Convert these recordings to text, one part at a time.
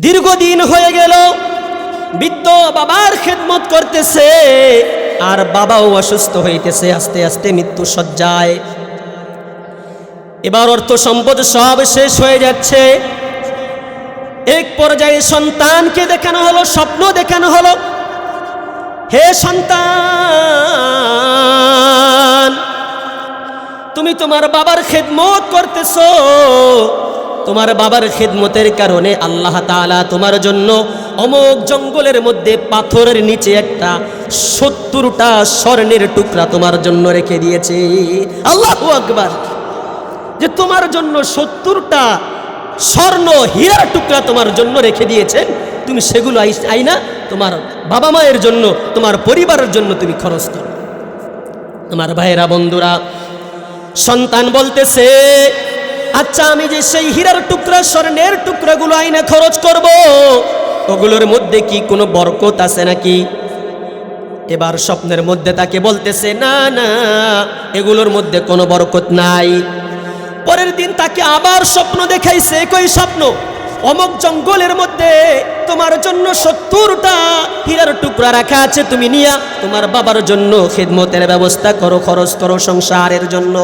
দীর্ঘদিন হয়ে গেল বৃদ্ধ বাবার খেদমত করতেছে, আর বাবাও অসুস্থ হইতেছে, আস্তে আস্তে মৃত্যু শয্যায়। এবার অর্থ সম্পদ সব শেষ হয়ে যাচ্ছে। এক পর্যায়ে সন্তানকে দেখানো হলো, স্বপ্ন দেখানো হলো, হে সন্তান, তুমি তোমার বাবার খেদমত করতেছো, তোমার বাবার খেদমতের কারণে আল্লাহ তাআলা তোমার জন্য অমোঘ জঙ্গলের মধ্যে পাথরের নিচে একটা 70টা স্বর্ণের টুকরা তোমার জন্য রেখে দিয়েছে। আল্লাহু আকবার! যে তোমার জন্য 70টা স্বর্ণ হীরার টুকরা তোমার জন্য রেখে দিয়েছেন, তুমি সেগুলো আইনা তোমার বাবা মায়ের জন্য, তোমার পরিবারের জন্য তুমি খরচ করো। আমার ভাইয়েরা, বন্ধুরা, সন্তান বলতেছে, আচ্ছা আমি যে সেই হীরার টুকরা স্বর্ণের টুকরাগুলো আইনা খরচ করব, ওগুলোর মধ্যে কি কোনো বরকত আছে নাকি? এবার স্বপ্নের মধ্যে তাকে বলতেছে, না না, এগুলোর মধ্যে কোনো বরকত নাই। পরের দিন তাকে আবার স্বপ্ন দেখাইছে, একই স্বপ্ন, অমুক জঙ্গলের মধ্যে তোমার জন্য 70টা হীরার টুকরা রাখা আছে, তুমি নিয়া তোমার বাবার জন্য খেদমতের ব্যবস্থা করো, খরচ করো সংসারের জন্য।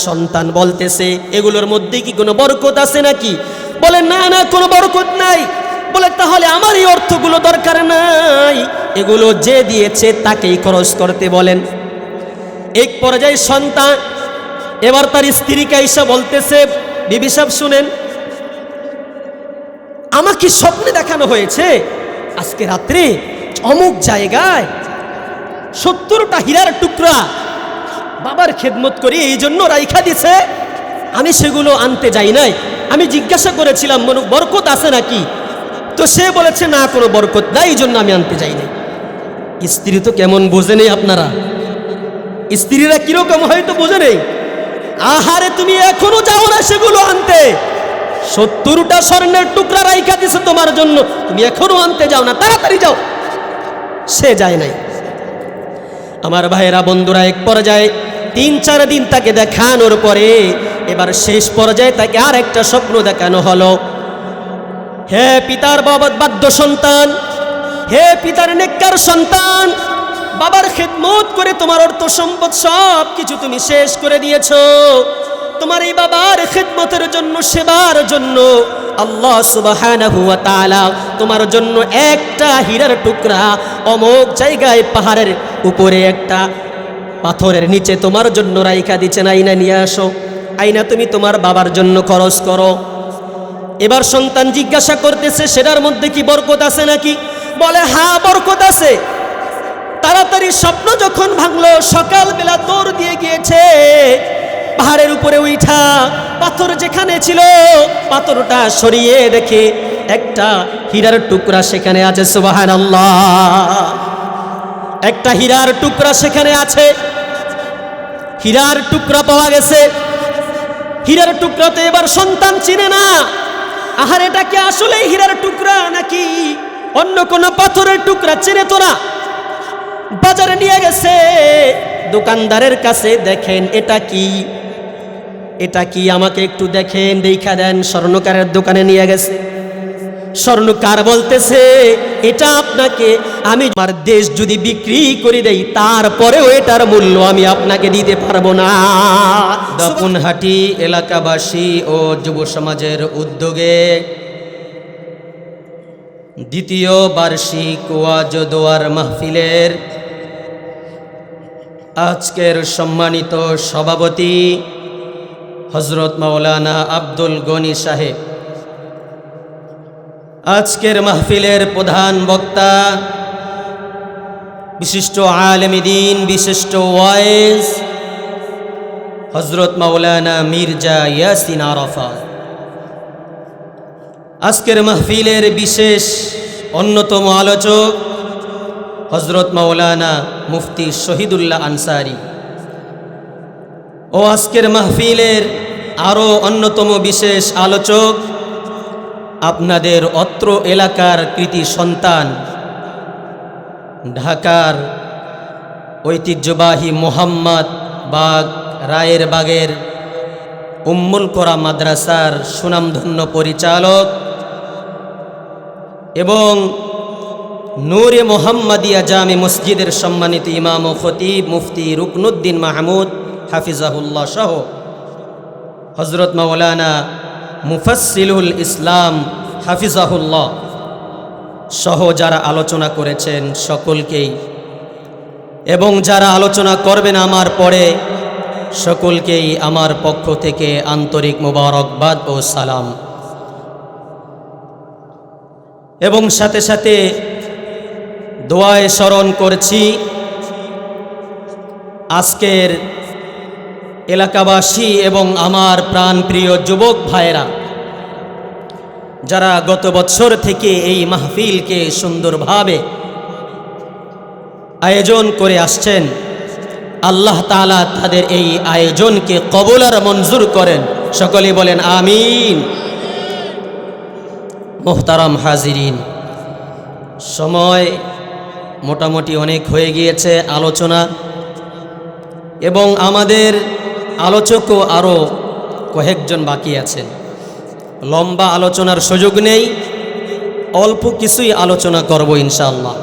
সন্তান বলতেছে, এগুলোর মধ্যে কি কোনো বরকত আছে নাকি? বলে, না না, কোনো বরকত নাই। বলে, তাহলে আমার এই অর্থগুলো দরকার নাই, এগুলো যে দিয়েছে তাকেই খরচ করতে বলেন। এক পর্যায়ে সন্তান এবার তার স্ত্রীকে এসে বলতেছে, বিবি সাহেব শুনেন, আমাকে স্বপ্নে দেখানো হয়েছে আজকে রাত্রে অমুক জায়গায় 70টা হীরার টুকরা বাবার খেদমত করি এই জন্য রাইখা দিছে, আমি সেগুলো আনতে যাই নাই। আমি জিজ্ঞাসা করেছিলাম বরকত আছে নাকি, তো সে বলেছে না, কোনো বরকত নাই, এই জন্য আমি আনতে যাই নাই। স্ত্রী তো কেমন বোঝে নেই আপনারা? স্ত্রীরা কিরকম হয়তো বোঝে নেই। আহারে, তুমি এখনো যাও না সেগুলো আনতে, 70টা স্বর্ণের টুকরা রাইখা দিছে তোমার জন্য, তুমি এখনো আনতে যাও না, তাড়াতাড়ি যাও। সে যায় নাই। আমার ভাইয়েরা, বন্ধুরা, এক পর্যায়ে 3-4 দিন তাকে দেখানোর পরে এবার শেষ পর্যায়ে তাকে আর একটা স্বপ্ন দেখানো হলো। হে পিতার বাধ্য সন্তান, হে পিতার নেককার সন্তান, বাবার খেদমত করে তোমার অর্থ সম্পদ সব কিছু তুমি শেষ করে দিয়েছো। তোমার এই বাবার খেদমতের জন্য, সেবার জন্য আল্লাহ সুবহানাহু ওয়া তাআলা তোমার জন্য একটা হীরার টুকরা অমোক জায়গায় পাহাড়ের উপরে একটা পাথরের নিচে তোমার জন্য রাইখা দিচ্ছেন, আইনা নিয়ে আসো, আইনা তুমি তোমার বাবার জন্য খরচ করো। এবার সন্তান জিজ্ঞাসা করতেছে, সেটার মধ্যে কি বরকত আছে নাকি? বলে, হ্যাঁ, বরকত আছে। তাড়াতাড়ি স্বপ্ন যখন ভাঙলো, সকালবেলা দৌড় দিয়ে গিয়েছে পাহাড়ের উপরে উঠা, পাথর যেখানে ছিল পাথরটা সরিয়ে দেখে একটা হীরার টুকরা সেখানে আছে। সুবহানাল্লাহ! একটা হীরার টুকরা সেখানে আছে, হীরার টুকরা পাওয়া গেছে। হীরার টুকরা তো এবার সন্তান চিনে না, আহার এটা কি আসলে হীরার টুকরা নাকি অন্য কোনো পাথরের টুকরা, চিনে তো না। বাজারে নিয়ে গেছে, দোকানদারের কাছে, দেখেন এটা কি, এটা কি, আমাকে একটু দেখেন, দেখা দেন। স্বর্ণকারের দোকানে নিয়ে গেছে। স্বর্ণকার বলতেছে, এটা আপনাকে আমি আমার দেশ যদি বিক্রি করে দেই, তারপরেও এটার মূল্য আমি আপনাকে দিতে পারবো না। দাপুনহাটি এলাকাবাসী ও যুব সমাজের উদ্যোগে দ্বিতীয় বার্ষিক ওয়াজ দোয়ার মাহফিলের আজকের সম্মানিত সভাপতি হযরত মাওলানা আব্দুল গনি সাহেব, আজকের মাহফিলের প্রধান বক্তা, বিশিষ্ট আলেমে দ্বীন, বিশিষ্ট ওয়াইজ হযরত মাওলানা মির্জা ইয়াসিন আরাফাত, আজকের মাহফিলের বিশেষ অন্যতম আলোচক হযরত মাওলানা মুফতি শহীদুল্লাহ আনসারী ও আজকের মাহফিলের আরও অন্যতম বিশেষ আলোচক আপনাদের অত্র এলাকার কৃতি সন্তান, ঢাকার ঐতিহ্যবাহী মোহাম্মদ বাগ রায়ের বাগের উম্মুল কোরা মাদ্রাসার সুনামধন্য পরিচালক এবং নূরে মোহাম্মদিয়া জামে মসজিদের সম্মানিত ইমাম ও খতিব মুফতি রুকনুদ্দিন মাহমুদ হাফিজাহুল্লাহ সহ হজরত মাওলানা মুফাসসিলুল ইসলাম হাফিজাহুল্লাহ সহ যারা আলোচনা করেছেন সকলকেই এবং যারা আলোচনা করবেন আমার পরে সকলকেই আমার পক্ষ থেকে আন্তরিক মোবারকবাদ ও সালাম। এবং সাথে সাথে দোয়ায় স্মরণ করছি আজকের এলাকাবাসী এবং আমার প্রাণপ্রিয় যুবক ভাইয়েরা যারা গত বছর থেকে এই মাহফিলকে সুন্দরভাবে আয়োজন করে আসছেন, আল্লাহ তাআলা তাদের এই আয়োজনকে কবুল আর মঞ্জুর করেন, সকলে বলেন আমিন। মোহতারাম হাজিরিন, সময় মোটামুটি অনেক হয়ে গিয়েছে আলোচনা, এবং আমাদের আলোচকও আরও কয়েকজন বাকি আছেন। লম্বা আলোচনার সুযোগ নেই, অল্প কিছুই আলোচনা করব ইনশাআল্লাহ।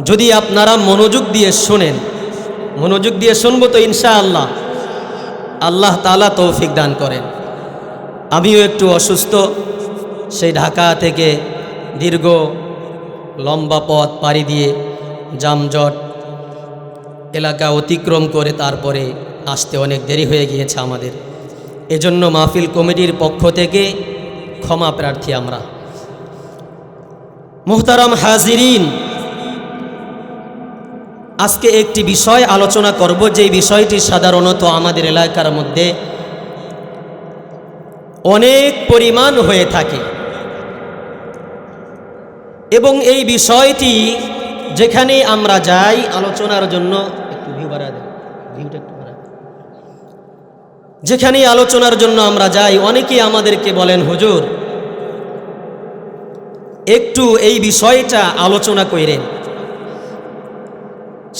যদি আপনারা মনোযোগ দিয়ে শোনেন, মনোযোগ দিয়ে শুনবো তো ইনশাআল্লাহ, আল্লাহ তাআলা তৌফিক দান করেন। আমিও একটু অসুস্থ, সেই ঢাকা থেকে দীর্ঘ লম্বা পথ পাড়ি দিয়ে যানজট এলাকা অতিক্রম করে তারপরে আসতে অনেক দেরি হয়ে গিয়েছে আমাদের। এজন্য মাহফিল কমিটির পক্ষ থেকে ক্ষমা প্রার্থী আমরা। মুহতারাম হাজিরিন, আজকে একটি বিষয় আলোচনা করব, যে বিষয়টি সাধারণত আমাদের এলাকার মধ্যে অনেক পরিমাণ হয়ে থাকে, এবং এই বিষয়টি যেখানে আমরা যাই আলোচনার জন্য, একটু ভিউ বাড়া দেন, ভিউটা একটু বাড়া, যেখানে আলোচনার জন্য আমরা যাই অনেকেই আমাদেরকে বলেন হুজুর একটু এই বিষয়টা আলোচনা কইরেন।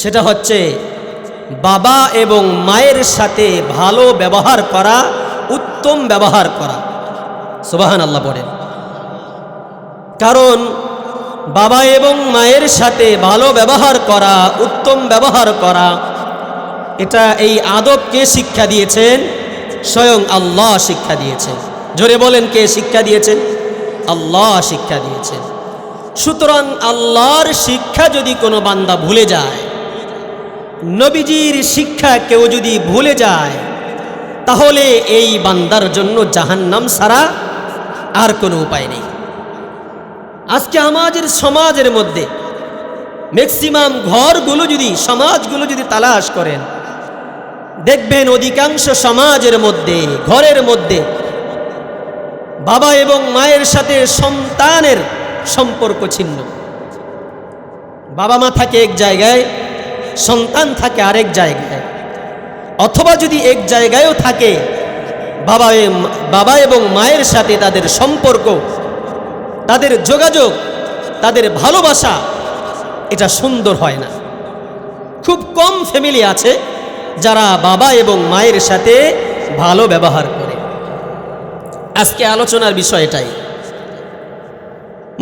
সেটা হচ্ছে বাবা এবং মায়ের সাথে ভালো ব্যবহার করা, উত্তম ব্যবহার করা। সুবহানাল্লাহ পড়েন। কারণ বাবা এবং মায়ের সাথে ভালো ব্যবহার করা, উত্তম ব্যবহার করা, এটা এই আদবকে শিক্ষা দিয়েছেন স্বয়ং আল্লাহ শিক্ষা দিয়েছেন। জোরে বলেন, কে শিক্ষা দিয়েছেন? আল্লাহ শিক্ষা দিয়েছেন। সুতরাং আল্লাহর শিক্ষা যদি কোনো বান্দা ভুলে যায়, নবীজির শিক্ষা কেউ যদি ভুলে যায়, তাহলে এই বান্দার জন্য জাহান্নাম ছাড়া আর কোনো উপায় নেই। আজকে আমাদের সমাজের মধ্যে ম্যাক্সিমাম ঘরগুলো যদি, সমাজগুলো যদি তালাশ করেন, দেখবেন অধিকাংশ সমাজের মধ্যে, ঘরের মধ্যে বাবা এবং মায়ের সাথে সন্তানের সম্পর্ক ছিন্ন। বাবা মা থাকে এক জায়গায়, সন্তান থাকে আরেক জায়গায়, অথবা যদি এক জায়গায়ও থাকে, বাবা এবং মায়ের সাথে তাদের সম্পর্ক, তাদের যোগাযোগ, তাদের ভালোবাসা, এটা সুন্দর হয় না। খুব কম ফ্যামিলি আছে যারা বাবা এবং মায়ের সাথে ভালো ব্যবহার করে। আজকে আলোচনার বিষয় এটাই।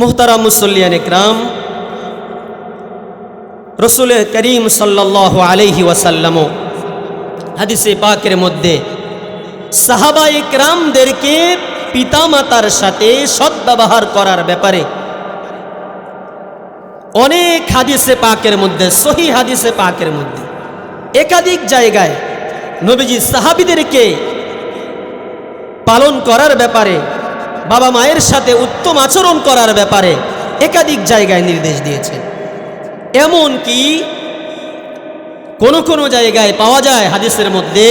মুহতারাম মুসল্লিয়ান ইকরাম, রসুল করিম সাল্লাল্লাহু আলাইহি ওয়াসাল্লাম হাদিসে পাকের মধ্যে সাহাবা ইকরামদেরকে পিতামাতার সাথে সদ্ব্যবহার করার ব্যাপারে অনেক হাদিসে পাকের মধ্যে, সহিহ হাদিসে পাকের মধ্যে একাধিক জায়গায় নবীজি সাহাবীদেরকে পালন করার ব্যাপারে, বাবা মায়ের সাথে উত্তম আচরণ করার ব্যাপারে একাধিক জায়গায় নির্দেশ দিয়েছেন। এমন কি কোনো জায়গায় পাওয়া যায় হাদিসের মধ্যে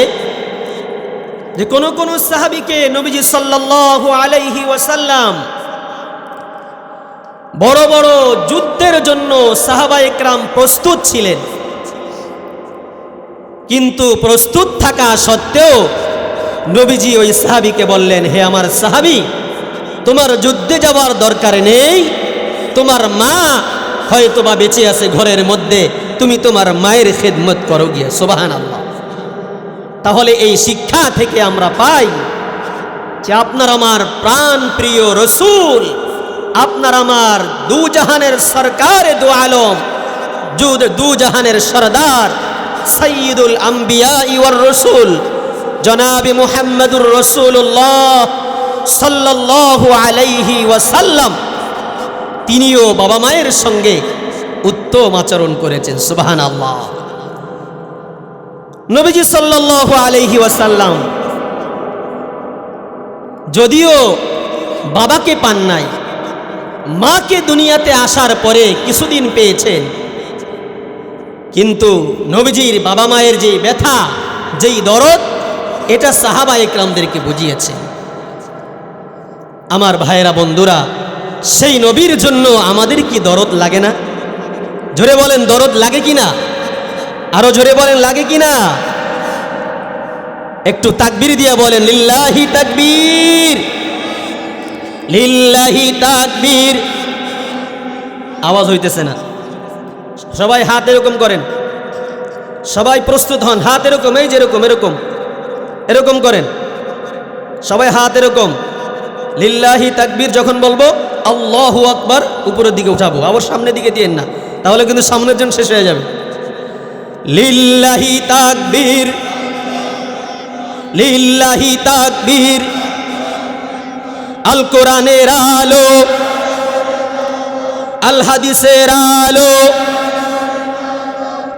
যে কোন সাহাবীকে নবীজি সাল্লাল্লাহু আলাইহি ওয়াসাল্লাম বড় বড় যুদ্ধের জন্য সাহাবায়ে কেরাম প্রস্তুত ছিলেন, কিন্তু প্রস্তুত থাকা সত্ত্বেও নবীজি ওই সাহাবীকে বললেন, হে আমার সাহাবী, তোমার যুদ্ধে যাওয়ার দরকার নেই, তোমার মা হয়তোবা বেঁচে আছে ঘরের মধ্যে, তুমি তোমার মায়ের খেদমত করো গিয়ে। সুবহানাল্লাহ। তাহলে এই শিক্ষা থেকে আমরা পাই যে আপনার আমার প্রাণ প্রিয় রসূল আপনার আমার দু জাহানের সরকার দু আলম দু জাহানের সরদার সাইয়্যিদুল আম্বিয়া ওয়ার রাসূল জনাবে মুহাম্মদুর রাসূলুল্লাহ সাল্লাল্লাহু আলাইহি ওয়াসাল্লাম তিনিও বাবা মায়ের সঙ্গে উত্তম আচরণ করেছেন। সুবহানাল্লাহ। নবীজি সাল্লাল্লাহু আলাইহি ওয়াসাল্লাম যদিও বাবাকে পান নাই, মাকে দুনিয়াতে আসার পরে কিছুদিন পেয়েছেন, কিন্তু নবীজির বাবা মায়ের যেই ব্যথা, যেই দরদ, এটা সাহাবা একরামদেরকে বুঝিয়েছে। আমার ভাইয়েরা, বন্ধুরা, সেই নবীর জন্য আমাদের কি দরদ লাগে না? জোরে বলেন, দরদ লাগে কিনা? আরো জোরে বলেন, লাগে কিনা? একটু তাকবীর দিয়ে বলেন, লিল্লাহি তাকবীর, লিল্লাহি তাকবীর। আওয়াজ হইতেছে না। সবাই হাত এরকম করেন, সবাই প্রস্তুত হন, হাত এরকম, এই যেরকম এরকম এরকম করেন, সবাই হাত এরকম। লিল্লাহি তাকবীর যখন বলবো আল্লাহু আকবার উপরের দিকে উঠাবো, আবার সামনের দিকে দিয়েন না, তাহলে কিন্তু সামনের জন শেষ হয়ে যাবে। লিল্লাহি তাকবীর, লিল্লাহি তাকবীর। আল কোরআনের আলো, আল হাদিসের আলো,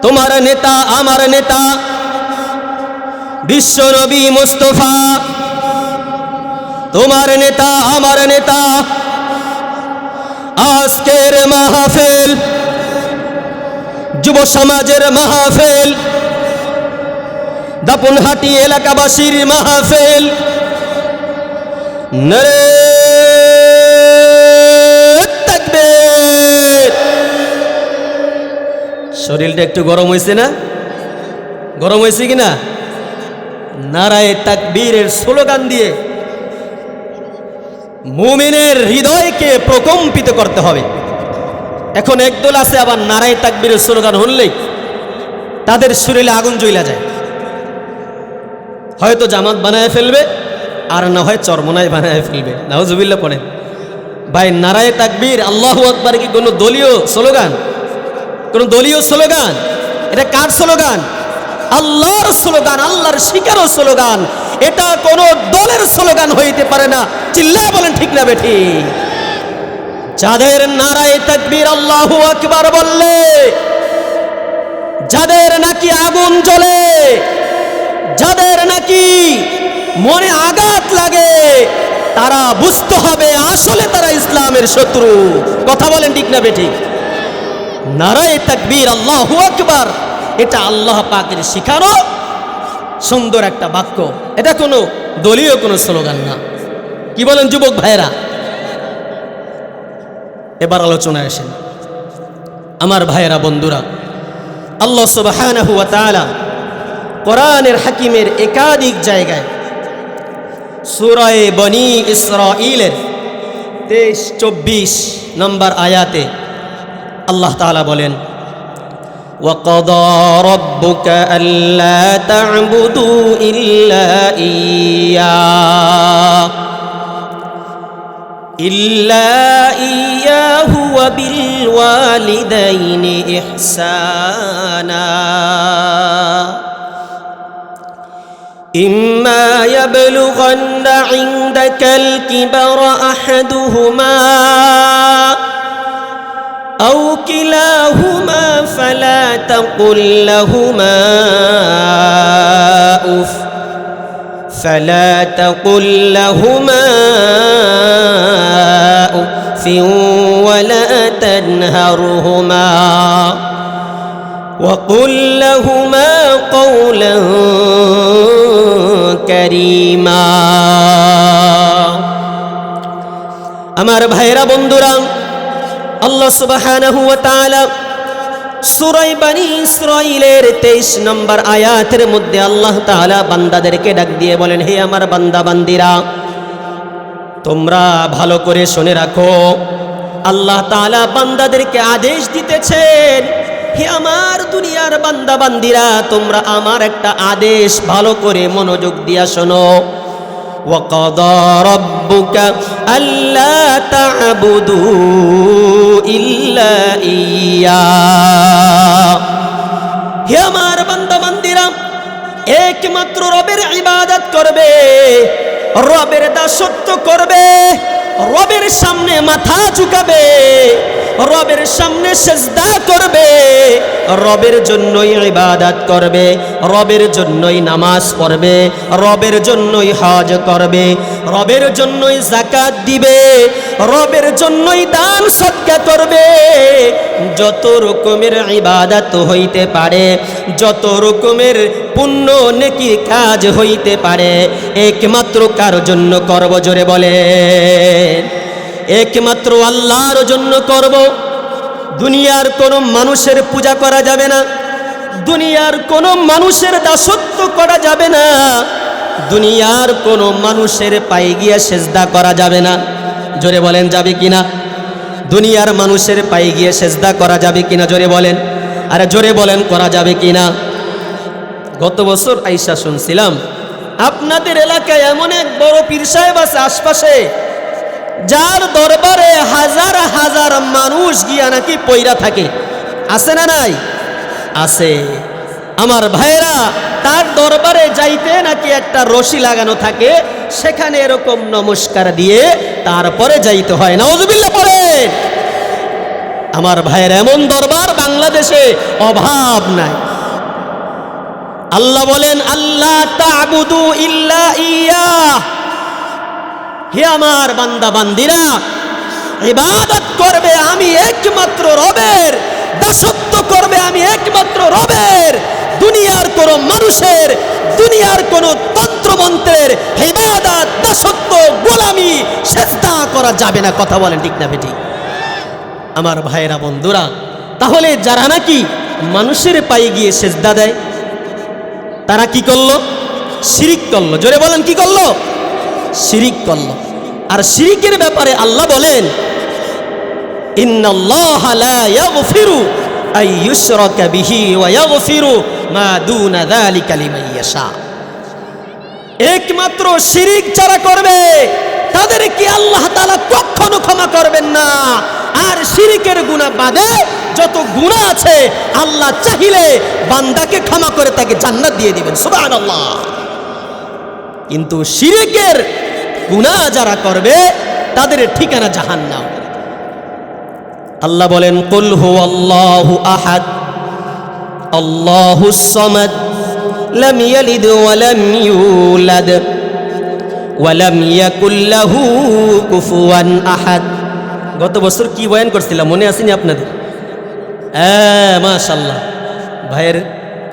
তোমার নেতা আমার নেতা বিশ্ব নবী মুস্তাফা, তোমার নেতা আমার নেতা। আজকের মাহফিল যুব সমাজের মাহফিল, দাপুনহাটি এলাকাবাসীর মাহফিল। নারে তাকবীর। শরীরটা একটু গরম হয়েছে না? গরম হয়েছে কিনা? নারায়ে তাকবীরের স্লোগান দিয়ে মুমিনের হৃদয়কে প্রকম্পিত করতে হবে। এখন একদল আছে আবার নারায়ে তাকবীরের স্লোগান শুনলেই তাদের শরীরে আগুন জ্বলা যায়, হয়তো জামাত বানায় ফেলবে আর না হয় চরমনায় বানায় ফেলবে। নাউজুবিল্লাহ পড়েন। ভাই, নারায়ে তাকবীর আল্লাহু আকবার কি কোনো দলীয় স্লোগান? কোনো দলীয় স্লোগান? এটা কার স্লোগান? আল্লাহর স্লোগান, আল্লাহর শিকারও স্লোগান। এটা কোনো দলের স্লোগান হইতে পারে না। চিল্লায় বলেন ঠিক না বেঠি? যাদের নারায়ে তাকবীর আল্লাহু আকবার বললে, যাদের নাকি আগুন জ্বলে, যাদের নাকি মনে আঘাত লাগে, তারা বুঝতে হবে আসলে তারা ইসলামের শত্রু। কথা বলেন ঠিক না বেঠি? নারায়ে তাকবীর আল্লাহু আকবার, এটা আল্লাহ পাকের শিখানো সুন্দর একটা বাক্য। এটা কোনো দলীয় কোনো স্লোগান না। কি বলেন যুবক ভাইরা? এবার আলোচনায় আসেন আমার ভাইয়েরা, বন্ধুরা। আল্লাহ সুবহানাহু ওয়া তাআলা কোরআনের হাকিমের একাধিক জায়গায় সূরা বনী ইসরাঈলের 23-24 নম্বর আয়াতে আল্লাহ তাআলা বলেন, وَقَضَى رَبُّكَ أَلَّا تَعْبُدُوا إِلَّا إِيَّاهُ وَبِالْوَالِدَيْنِ إِحْسَانًا إِمَّا يَبْلُغَنَّ عِندَكَ الْكِبَرَ أَحَدُهُمَا أو كلاهما فلا تقل لهما أف ولا تنهرهما وقل لهما قولا كريما। আমার ভাইরা, বন্ধুরা, আল্লাহ সুবহানাহু ওয়া তাআলা সূরা বনী ইসরাঈলের 23 নম্বর আয়াতের মধ্যে আল্লাহ তাআলা বান্দাদেরকে ডাক দিয়ে বলেন, হে আমার বান্দা বান্দিরা, তোমরা ভালো করে শুনে রাখো। আল্লাহ তাআলা বান্দাদেরকে আদেশ দিতেছেন, হে আমার দুনিয়ার বান্দা বান্দিরা, তোমরা আমার একটা আদেশ ভালো করে মনোযোগ দিয়া শোনো। وقضى ربك ألا تعبدوا إلا إياه হে আমার বান্দা বান্দিরা একমাত্র রবের ইবাদত করবে রবের দাসত্ব করবে রবের সামনে মাথা ঝুঁকাবে রবের সামনে সিজদা করবে রবের জন্যই ইবাদত করবে রবের জন্যই নামাজ পড়বে রবের জন্যই হজ করবে রবের জন্যই যাকাত দিবে রবের জন্যই দান সদকা করবে যত রকমের ইবাদত হইতে পারে যত রকমের পুণ্য নেকি কাজ হইতে পারে একমাত্র কার জন্য করব জোরে বলেন একমাত্র আল্লাহর জন্য করব দুনিয়ার কোনো মানুষের পূজা করা যাবে না দুনিয়ার কোনো মানুষের দাসত্ব করা যাবে না দুনিয়ার কোনো মানুষের পায়ে গিয়ে সেজদা করা যাবে না জোরে বলেন যাবে কিনা দুনিয়ার মানুষের পায়ে গিয়ে সেজদা করা যাবে কিনা জোরে বলেন আরে জোরে বলেন করা যাবে কিনা গত বছর আইসা শুনছিলাম আপনাদের এলাকায় এমন এক বড় পীর সাহেব আছে আশপাশে যার দরবারে হাজার হাজার মানুষ গিয়া নাকি পয়রা থাকে আছে না নাই আছে আমার ভাইরা তার দরবারে যাইতে নাকি একটা রশি লাগানো থাকে সেখানে এরকম নমস্কার দিয়ে তারপরে যাইতে হয় নাউজুবিল্লাহ পড়েন আমার ভাইরা এমন দরবার বাংলাদেশে অভাব নাই আল্লাহ বলেন আল্লাহ তা'বুদু ইল্লা ইয়্যাহ হে আমার বান্দা বান্দিরা ইবাদত করবে আমি একমাত্র রবের দাসত্ব করবে আমি একমাত্র রবের দুনিয়ার কোন মানুষের দুনিয়ার কোন তন্ত্রমন্ত্রের ইবাদত দাসত্ব গোলামি সিজদা করা যাবে না কথা বলেন ঠিক না বেটি আমার ভাইরা বন্ধুরা তাহলে যারা নাকি মানুষের পায়ে গিয়ে সিজদা দেয় তারা কি করলো শিরিক করলো জোরে বলেন কি করলো শিরিক করলো আর শিরিকের ব্যাপারে আল্লাহ বলেন ইন্নাল্লাহা লা ইয়াগফিরু আন ইউশরাকা বিহি ওয়া ইয়াগফিরু মা দুনা যালিকা লিমান ইয়াশা একমাত্র শিরিক যারা করবে তাদেরকে আল্লাহ তাআলা কখনো ক্ষমা করবেন না আর শিরিকের গুনাহ বাদে যত গুনাহ আছে আল্লাহ চাইলে বান্দাকে ক্ষমা করে তাকে জান্নাত দিয়ে দিবেন সুবহানাল্লাহ কিন্তু শিরিকের গুনাহ যারা করবে তাদের ঠিকানা জাহান্নাম আল্লাহ বলেন কুল হুয়াল্লাহু আহাদ আল্লাহুস সামাদ লাম ইয়ালিদ ওয়া লাম ইউলাদ ওয়া লাম ইয়াকুল লাহু কুফুয়ান আহাদ গত বছর কি বয়ান করছিলাম মনে আসেনি আপনাদের মাশাআল্লাহ ভাইয়ের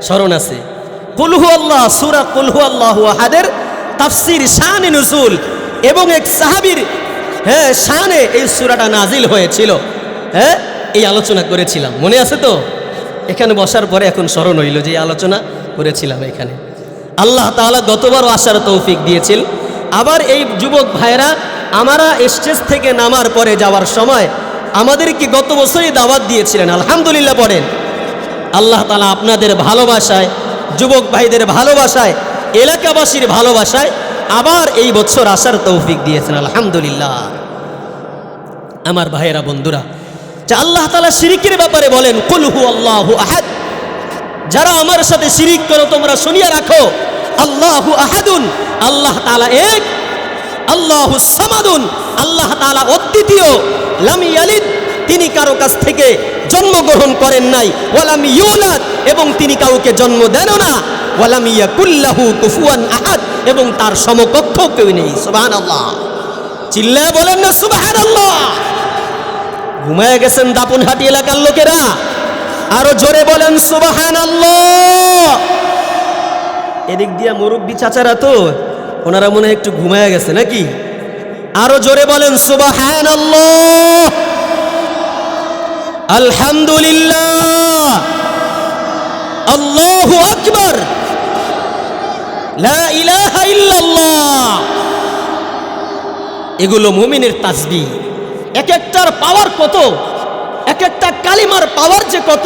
স্মরণ আছে কুল হুয়াল্লাহ সূরা কুল হুয়াল্লাহু আহাদের তাফসীর শান নুজুল এবং এক সাহাবীর শানে এই সূরাটা নাজিল হয়েছিল এই আলোচনা করেছিলাম মনে আছে তো এখানে বসার পরে এখন স্মরণ হইল যে আলোচনা করেছিলাম এখানে আল্লাহ তাআলা গতবারও আসার তৌফিক দিয়েছিল আবার এই যুবক ভাইরা আমরা স্টেজ থেকে নামার পরে যাওয়ার সময় আমাদেরকে গত বছরই দাওয়াত দিয়েছিলেন আলহামদুলিল্লাহ পড়েন আল্লাহ তাআলা আপনাদের ভালোবাসায় যুবক ভাইদের ভালোবাসায় এলাকাবাসীর ভালোবাসায় আবার এই বছর আসার তৌফিক দিয়েছেন আলহামদুলিল্লাহ আমার ভাইয়েরা বন্ধুরা যে আল্লাহ তাআলা শিরিকের ব্যাপারে বলেন কুল হুয়াল্লাহু আহাদ যারা আমার সাথে শিরিক করো তোমরা শুনিয়ে রাখো আল্লাহু আহাদুন আল্লাহ তাআলা এক আল্লাহুস সামাদুন আল্লাহ তাআলা অদ্বিতীয় লাম ইয়ালিদ তিনি কারো কাছ থেকে জন্মগ্রহণ করেন নাই ওয়া লাম ইউলাদ এবং তিনি কাউকে জন্ম দেনও না ওয়া লাম ইয়াকুল লাহু কুফুয়ান আহাদ এবং তার সমকক্ষ কেউ নেই সুবহানাল্লাহ চিল্লায়ে বলেন না সুবহানাল্লাহ ঘুমায় গেছেন দাপুনহাটি এলাকার লোকেরা আরো জোরে বলেন সুবহানাল্লাহ এদিক দিয়া মুরব্বি চাচারা তো ওনারা মনে হয় একটু ঘুমায় গেছে নাকি আরো জোরে বলেন সুবহানাল্লাহ আলহামদুলিল্লাহ আল্লাহু আকবার লা ইলাহা ইল্লাল্লাহ এগুলো মুমিনের তাসবিহ এক একটার পাওয়ার কত এক একটা কালিমার পাওয়ার যে কত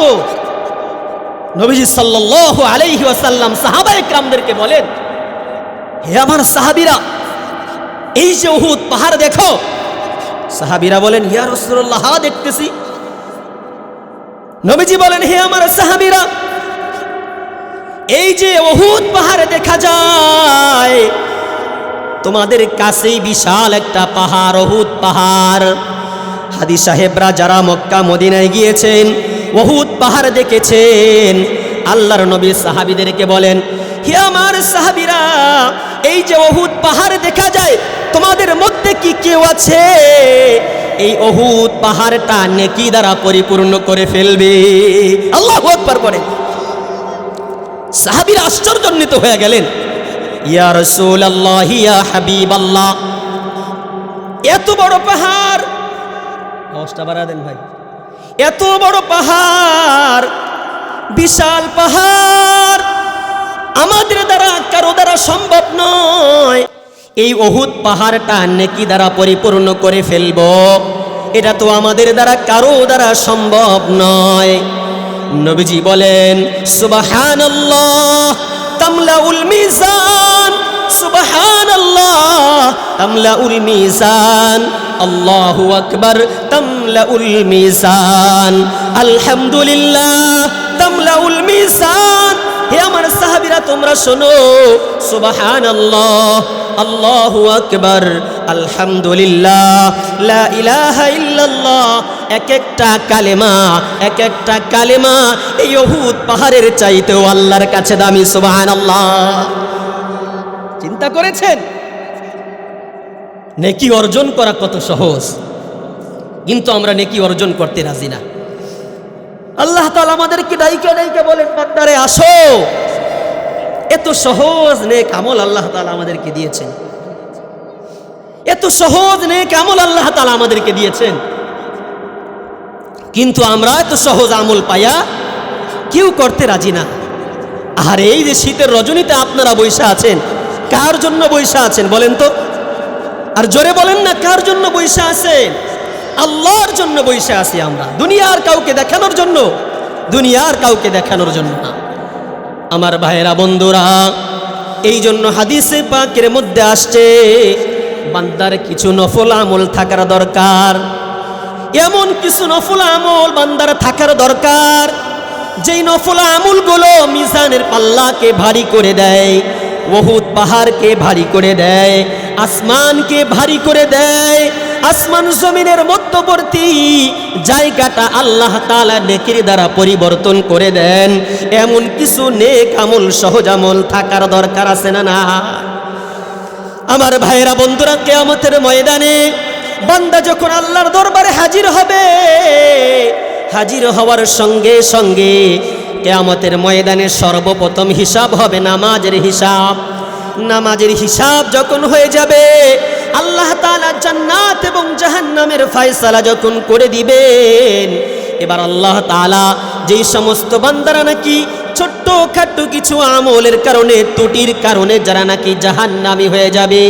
নবীজি সাল্লাল্লাহু আলাইহি ওয়াসাল্লাম সাহাবায়ে কেরামদেরকে বলেন হে আমার সাহাবীরা এই যে উহুদ পাহাড় দেখো। সাহাবীরা বলেন, ইয়া রাসূলুল্লাহ, হ্যাঁ দেখতেছি। নবীজি বলেন, হে আমার সাহাবীরা, এই যে উহুদ পাহাড় দেখা যায়, তোমাদের কাছেই বিশাল একটা পাহাড়, উহুদ পাহাড়। হাদি সাহেবরা যারা মক্কা মদিনায় গিয়েছেন, উহুদ পাহাড় দেখেছেন, আল্লাহর নবী সাহাবীদেরকে বলেন, হে আমার সাহাবীরা, এই যে উহুদ পাহাড় দেখা যায়, তোমাদের মধ্যে কি কেউ আছে এই উহুদ পাহাড়টা নেকি দ্বারা পরিপূর্ণ করে ফেলবে? আল্লাহু আকবার বলেন। সাহাবীরা আশ্চর্যান্বিত হয়ে গেলেন, ইয়া রাসূলুল্লাহ, ইয়া হাবিবাল্লাহ, এত বড় পাহাড়, আওয়াজটা বাড়া দেন ভাই, এত বড় পাহাড়, বিশাল পাহাড়, আমাদের দ্বারা কারো দ্বারা সম্ভব নয় এই উহুদ পাহাড়টা নেকি দ্বারা পরিপূর্ণ করে ফেলব, এটা তো আমাদের দ্বারা কারো দ্বারা সম্ভব নয়। নবীজি বলেন, সুবহানাল্লাহ তামলাউল মিজান, সুবহানাল্লাহ তামলাউল মিজান, আল্লাহু আকবার তামলাউল মিজান, আলহামদুলিল্লাহ তামলাউল মিজান। হে আমার সাহাবীরা, তোমরা শোনো, সুবহানাল্লাহ, আল্লাহু আকবার, আলহামদুলিল্লাহ, লা ইলাহা ইল্লাল্লাহ, এক একটা কালেমা, এক একটা কালেমা এই উহুদ পাহাড়ের চাইতেও আল্লাহর কাছে দামি। সুবহানাল্লাহ। চিন্তা করেছেন নেকি অর্জন করা কত সহজ, কিন্তু আমরা নেকি অর্জন করতে রাজি না। আল্লাহ তাআলা আমাদেরকে ডাইকা ডাইকা বলেন, বান্দারে আসো। এত সহজ নেক আমল আল্লাহ তাআলা আমাদেরকে দিয়েছেন, এত সহজ নেক আমল আল্লাহ তাআলা আমাদেরকে দিয়েছেন, কিন্তু আমরা এত সহজ আমল পাইয়া কেউ করতে রাজি না। আর এই যে শীতের রজনীতে আপনারা বৈশা আছেন, কার জন্য বৈশা আছেন বলেন তো? আর জোরে বলেন না, কার জন্য বৈশা আছেন? আল্লাহর জন্য বৈশা আছি আমরা, দুনিয়ার কাউকে দেখানোর জন্য, দুনিয়ার কাউকে দেখানোর জন্য না। আমার ভাইয়েরা, বন্ধুরা, এই জন্য হাদিসে পাকের মধ্যে আসছে, বান্দার কিছু নফল আমল থাকার দরকার, এমন কিছু নফল আমল বান্দার থাকার দরকার, যেই নফল আমলগুলো মিজানের পাল্লাকে ভারী করে দেয়, উহুদ পাহাড়কে ভারী করে দেয়, আসমানকে ভারী করে দেয়, আসমান জমিনের মধ্যবর্তী জায়গাটা আল্লাহ তাআলা নেকির দ্বারা পরিবর্তন করে দেন। এমন কিছু নেক আমল, সহজ আমল থাকার দরকার আছে না? না আমার ভাইয়েরা, বন্ধুরা, কিয়ামতের ময়দানে বান্দা যখন আল্লাহর দরবারে হাজির হবে, হাজির হওয়ার সঙ্গে সঙ্গে কিয়ামতের ময়দানে সর্বপ্রথম হিসাব হবে নামাজের হিসাব। নামাজের হিসাব যখন হয়ে যাবে, আল্লাহ তাআলা জান্নাত এবং জাহান্নামের ফয়সালা যখন করে দিবেন, এবার আল্লাহ তাআলা যেই সমস্ত বান্দারা নাকি ছোট্ট খাট্ট কিছু আমলের কারণে, ত্রুটির কারণে যারা নাকি জাহান্নামী হয়ে যাবে,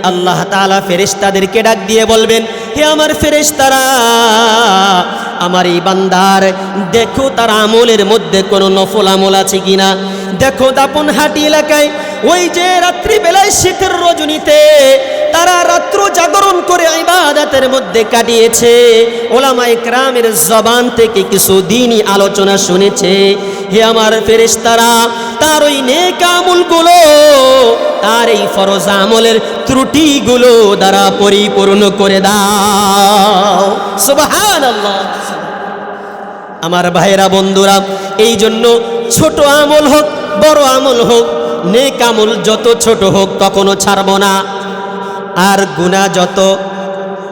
আল্লাহ তাআলা ফেরেশতাদেরকে ডাক দিয়ে বলবেন, হে আমার ফেরেশতারা, আমার এই বান্দার দেখো তার আমলের মধ্যে কোনো নফল আমল আছে কিনা। দেখো দাপনহাটি এলাকায় ওই যে রাত্রিবেলায় শীতের রজনীতে তারা রাত্র জাগরণ করে ইবাদতের মধ্যে কাটিয়েছে, ওলামায়ে কেরামের জবান থেকে কিছু দ্বীনি আলোচনা শুনেছে, হে আমার ফেরেশতারা, তার ওই নেক আমলগুলো, তার এই ফরজ আমলের ত্রুটিগুলো দ্বারা পরিপূর্ণ করে দাও। সুবহানাল্লাহ। আমার ভাইয়েরা, বন্ধুরা, এই জন্য ছোট আমল হোক বড় আমল হোক, নেক আমল যত ছোট হোক কখনো ছাড়ব না, আর গুনাহ যত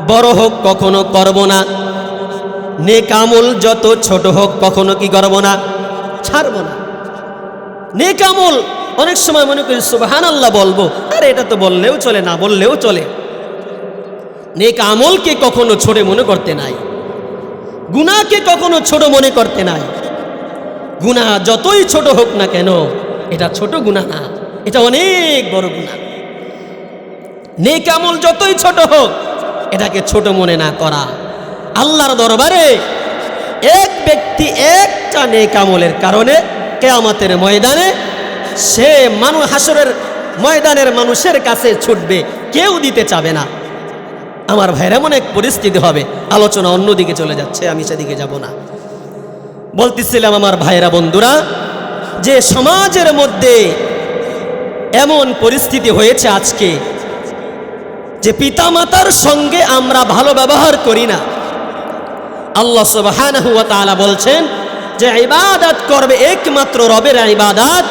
বড় হোক কখনো করব না। নেক আমল যত ছোট হোক কখনো কি করব না, ছাড়ব না। নেক আমল অনেক সময় মনে করি সুবহানাল্লাহ বলবো, আরে এটা তো বললেও চলে, না বললেও চলে। নেক আমলকে কখনো ছোট মনে করতে নাই, গুনাহকে কখনো ছোট মনে করতে নাই। গুনাহ যতই ছোট হোক না কেন, এটা ছোট গুনাহ না, এটা অনেক বড় গুনাহ। নেক আমল যতই ছোট হোক, এটাকে ছোট মনে না করা। আল্লাহর দরবারে এক ব্যক্তি একটা নেক আমলের কারণে কিয়ামতের ময়দানে সে হাসরের ময়দানের মানুষের কাছে ছুটবে, কেউ দিতে চাবে না। আমার ভাইরা, এমন এক পরিস্থিতি হবে, আলোচনা অন্যদিকে চলে যাচ্ছে, আমি সেদিকে যাব না। বলতেছিলাম আমার ভাইরা বন্ধুরা, যে সমাজের মধ্যে এমন পরিস্থিতি হয়েছে আজকে যে পিতামাতার সঙ্গে আমরা ভালো ব্যবহার করি না। আল্লাহ সুবহানাহু ওয়া তাআলা বলছেন যে ইবাদত করবে একমাত্র রবের ইবাদত,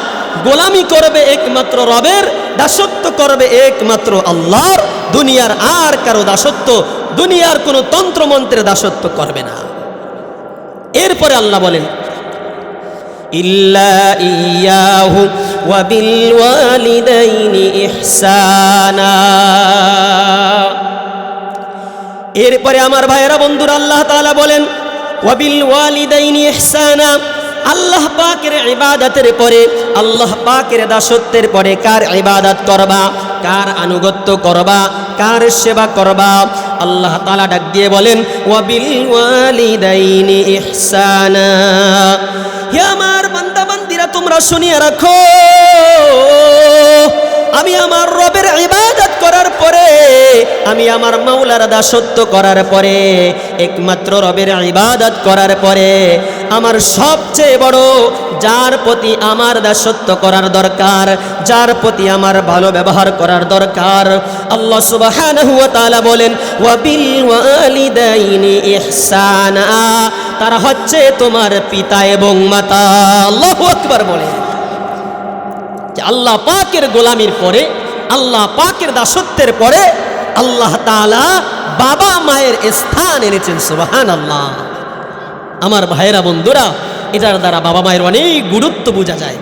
গোলামি করবে একমাত্র রবের, দাসত্ব করবে একমাত্র আল্লাহর, দুনিয়ার আর কারো দাসত্ব, দুনিয়ার কোনো তন্ত্রমন্ত্রের দাসত্ব করবে না। এরপরে আল্লাহ বলেন ইল্লা ইয়াহু ওয়া বিল ওয়ালিদাইনি ইহসানা। এরপরে আমার ভাইয়েরা বন্ধুরা আল্লাহ তাআলা বলেন ওয়া বিল ওয়ালিদাইনি ইহসানা। আল্লাহ পাকের ইবাদতের পরে, আল্লাহ পাকের দাসত্বের পরে কার ইবাদত করবা, কার আনুগত্য করবা, কার সেবা করবা? আল্লাহ তাআলা ডাক দিয়ে বলেন ওয়া বিল ওয়ালিদাইনি ইহসানা। হে আমার বান্দা বান্দিরা, তোমরা শুনিয়ে রাখো, আমি আমার রবের ইবাদত করার পরে, আমি আমার মাওলার দাসত্ব করার পরে, একমাত্র রবের ইবাদত করার পরে, আমার সবচেয়ে বড় যার প্রতি আমার দাসত্ব করার দরকার, যার প্রতি আমার ভালো ব্যবহার করার দরকার, আল্লাহ সুবহানাহু ওয়া তাআলা বলেন ওয়া বিল ওয়ালিদাইনি ইহসানা। তারা হচ্ছে তোমার পিতা এবং মাতা। আল্লাহু আকবার বলে যে আল্লাহ পাকের গোলামির পরে, আল্লাহ পাকের দাসত্বের পরে আল্লাহ তাআলা বাবা মায়ের স্থান এনেছেন। সুবহানাল্লাহ। আমার ভাইয়েরা বন্ধুরা, এটার দ্বারা বাবা মায়ের অনেক গুরুত্ব বোঝা যায়,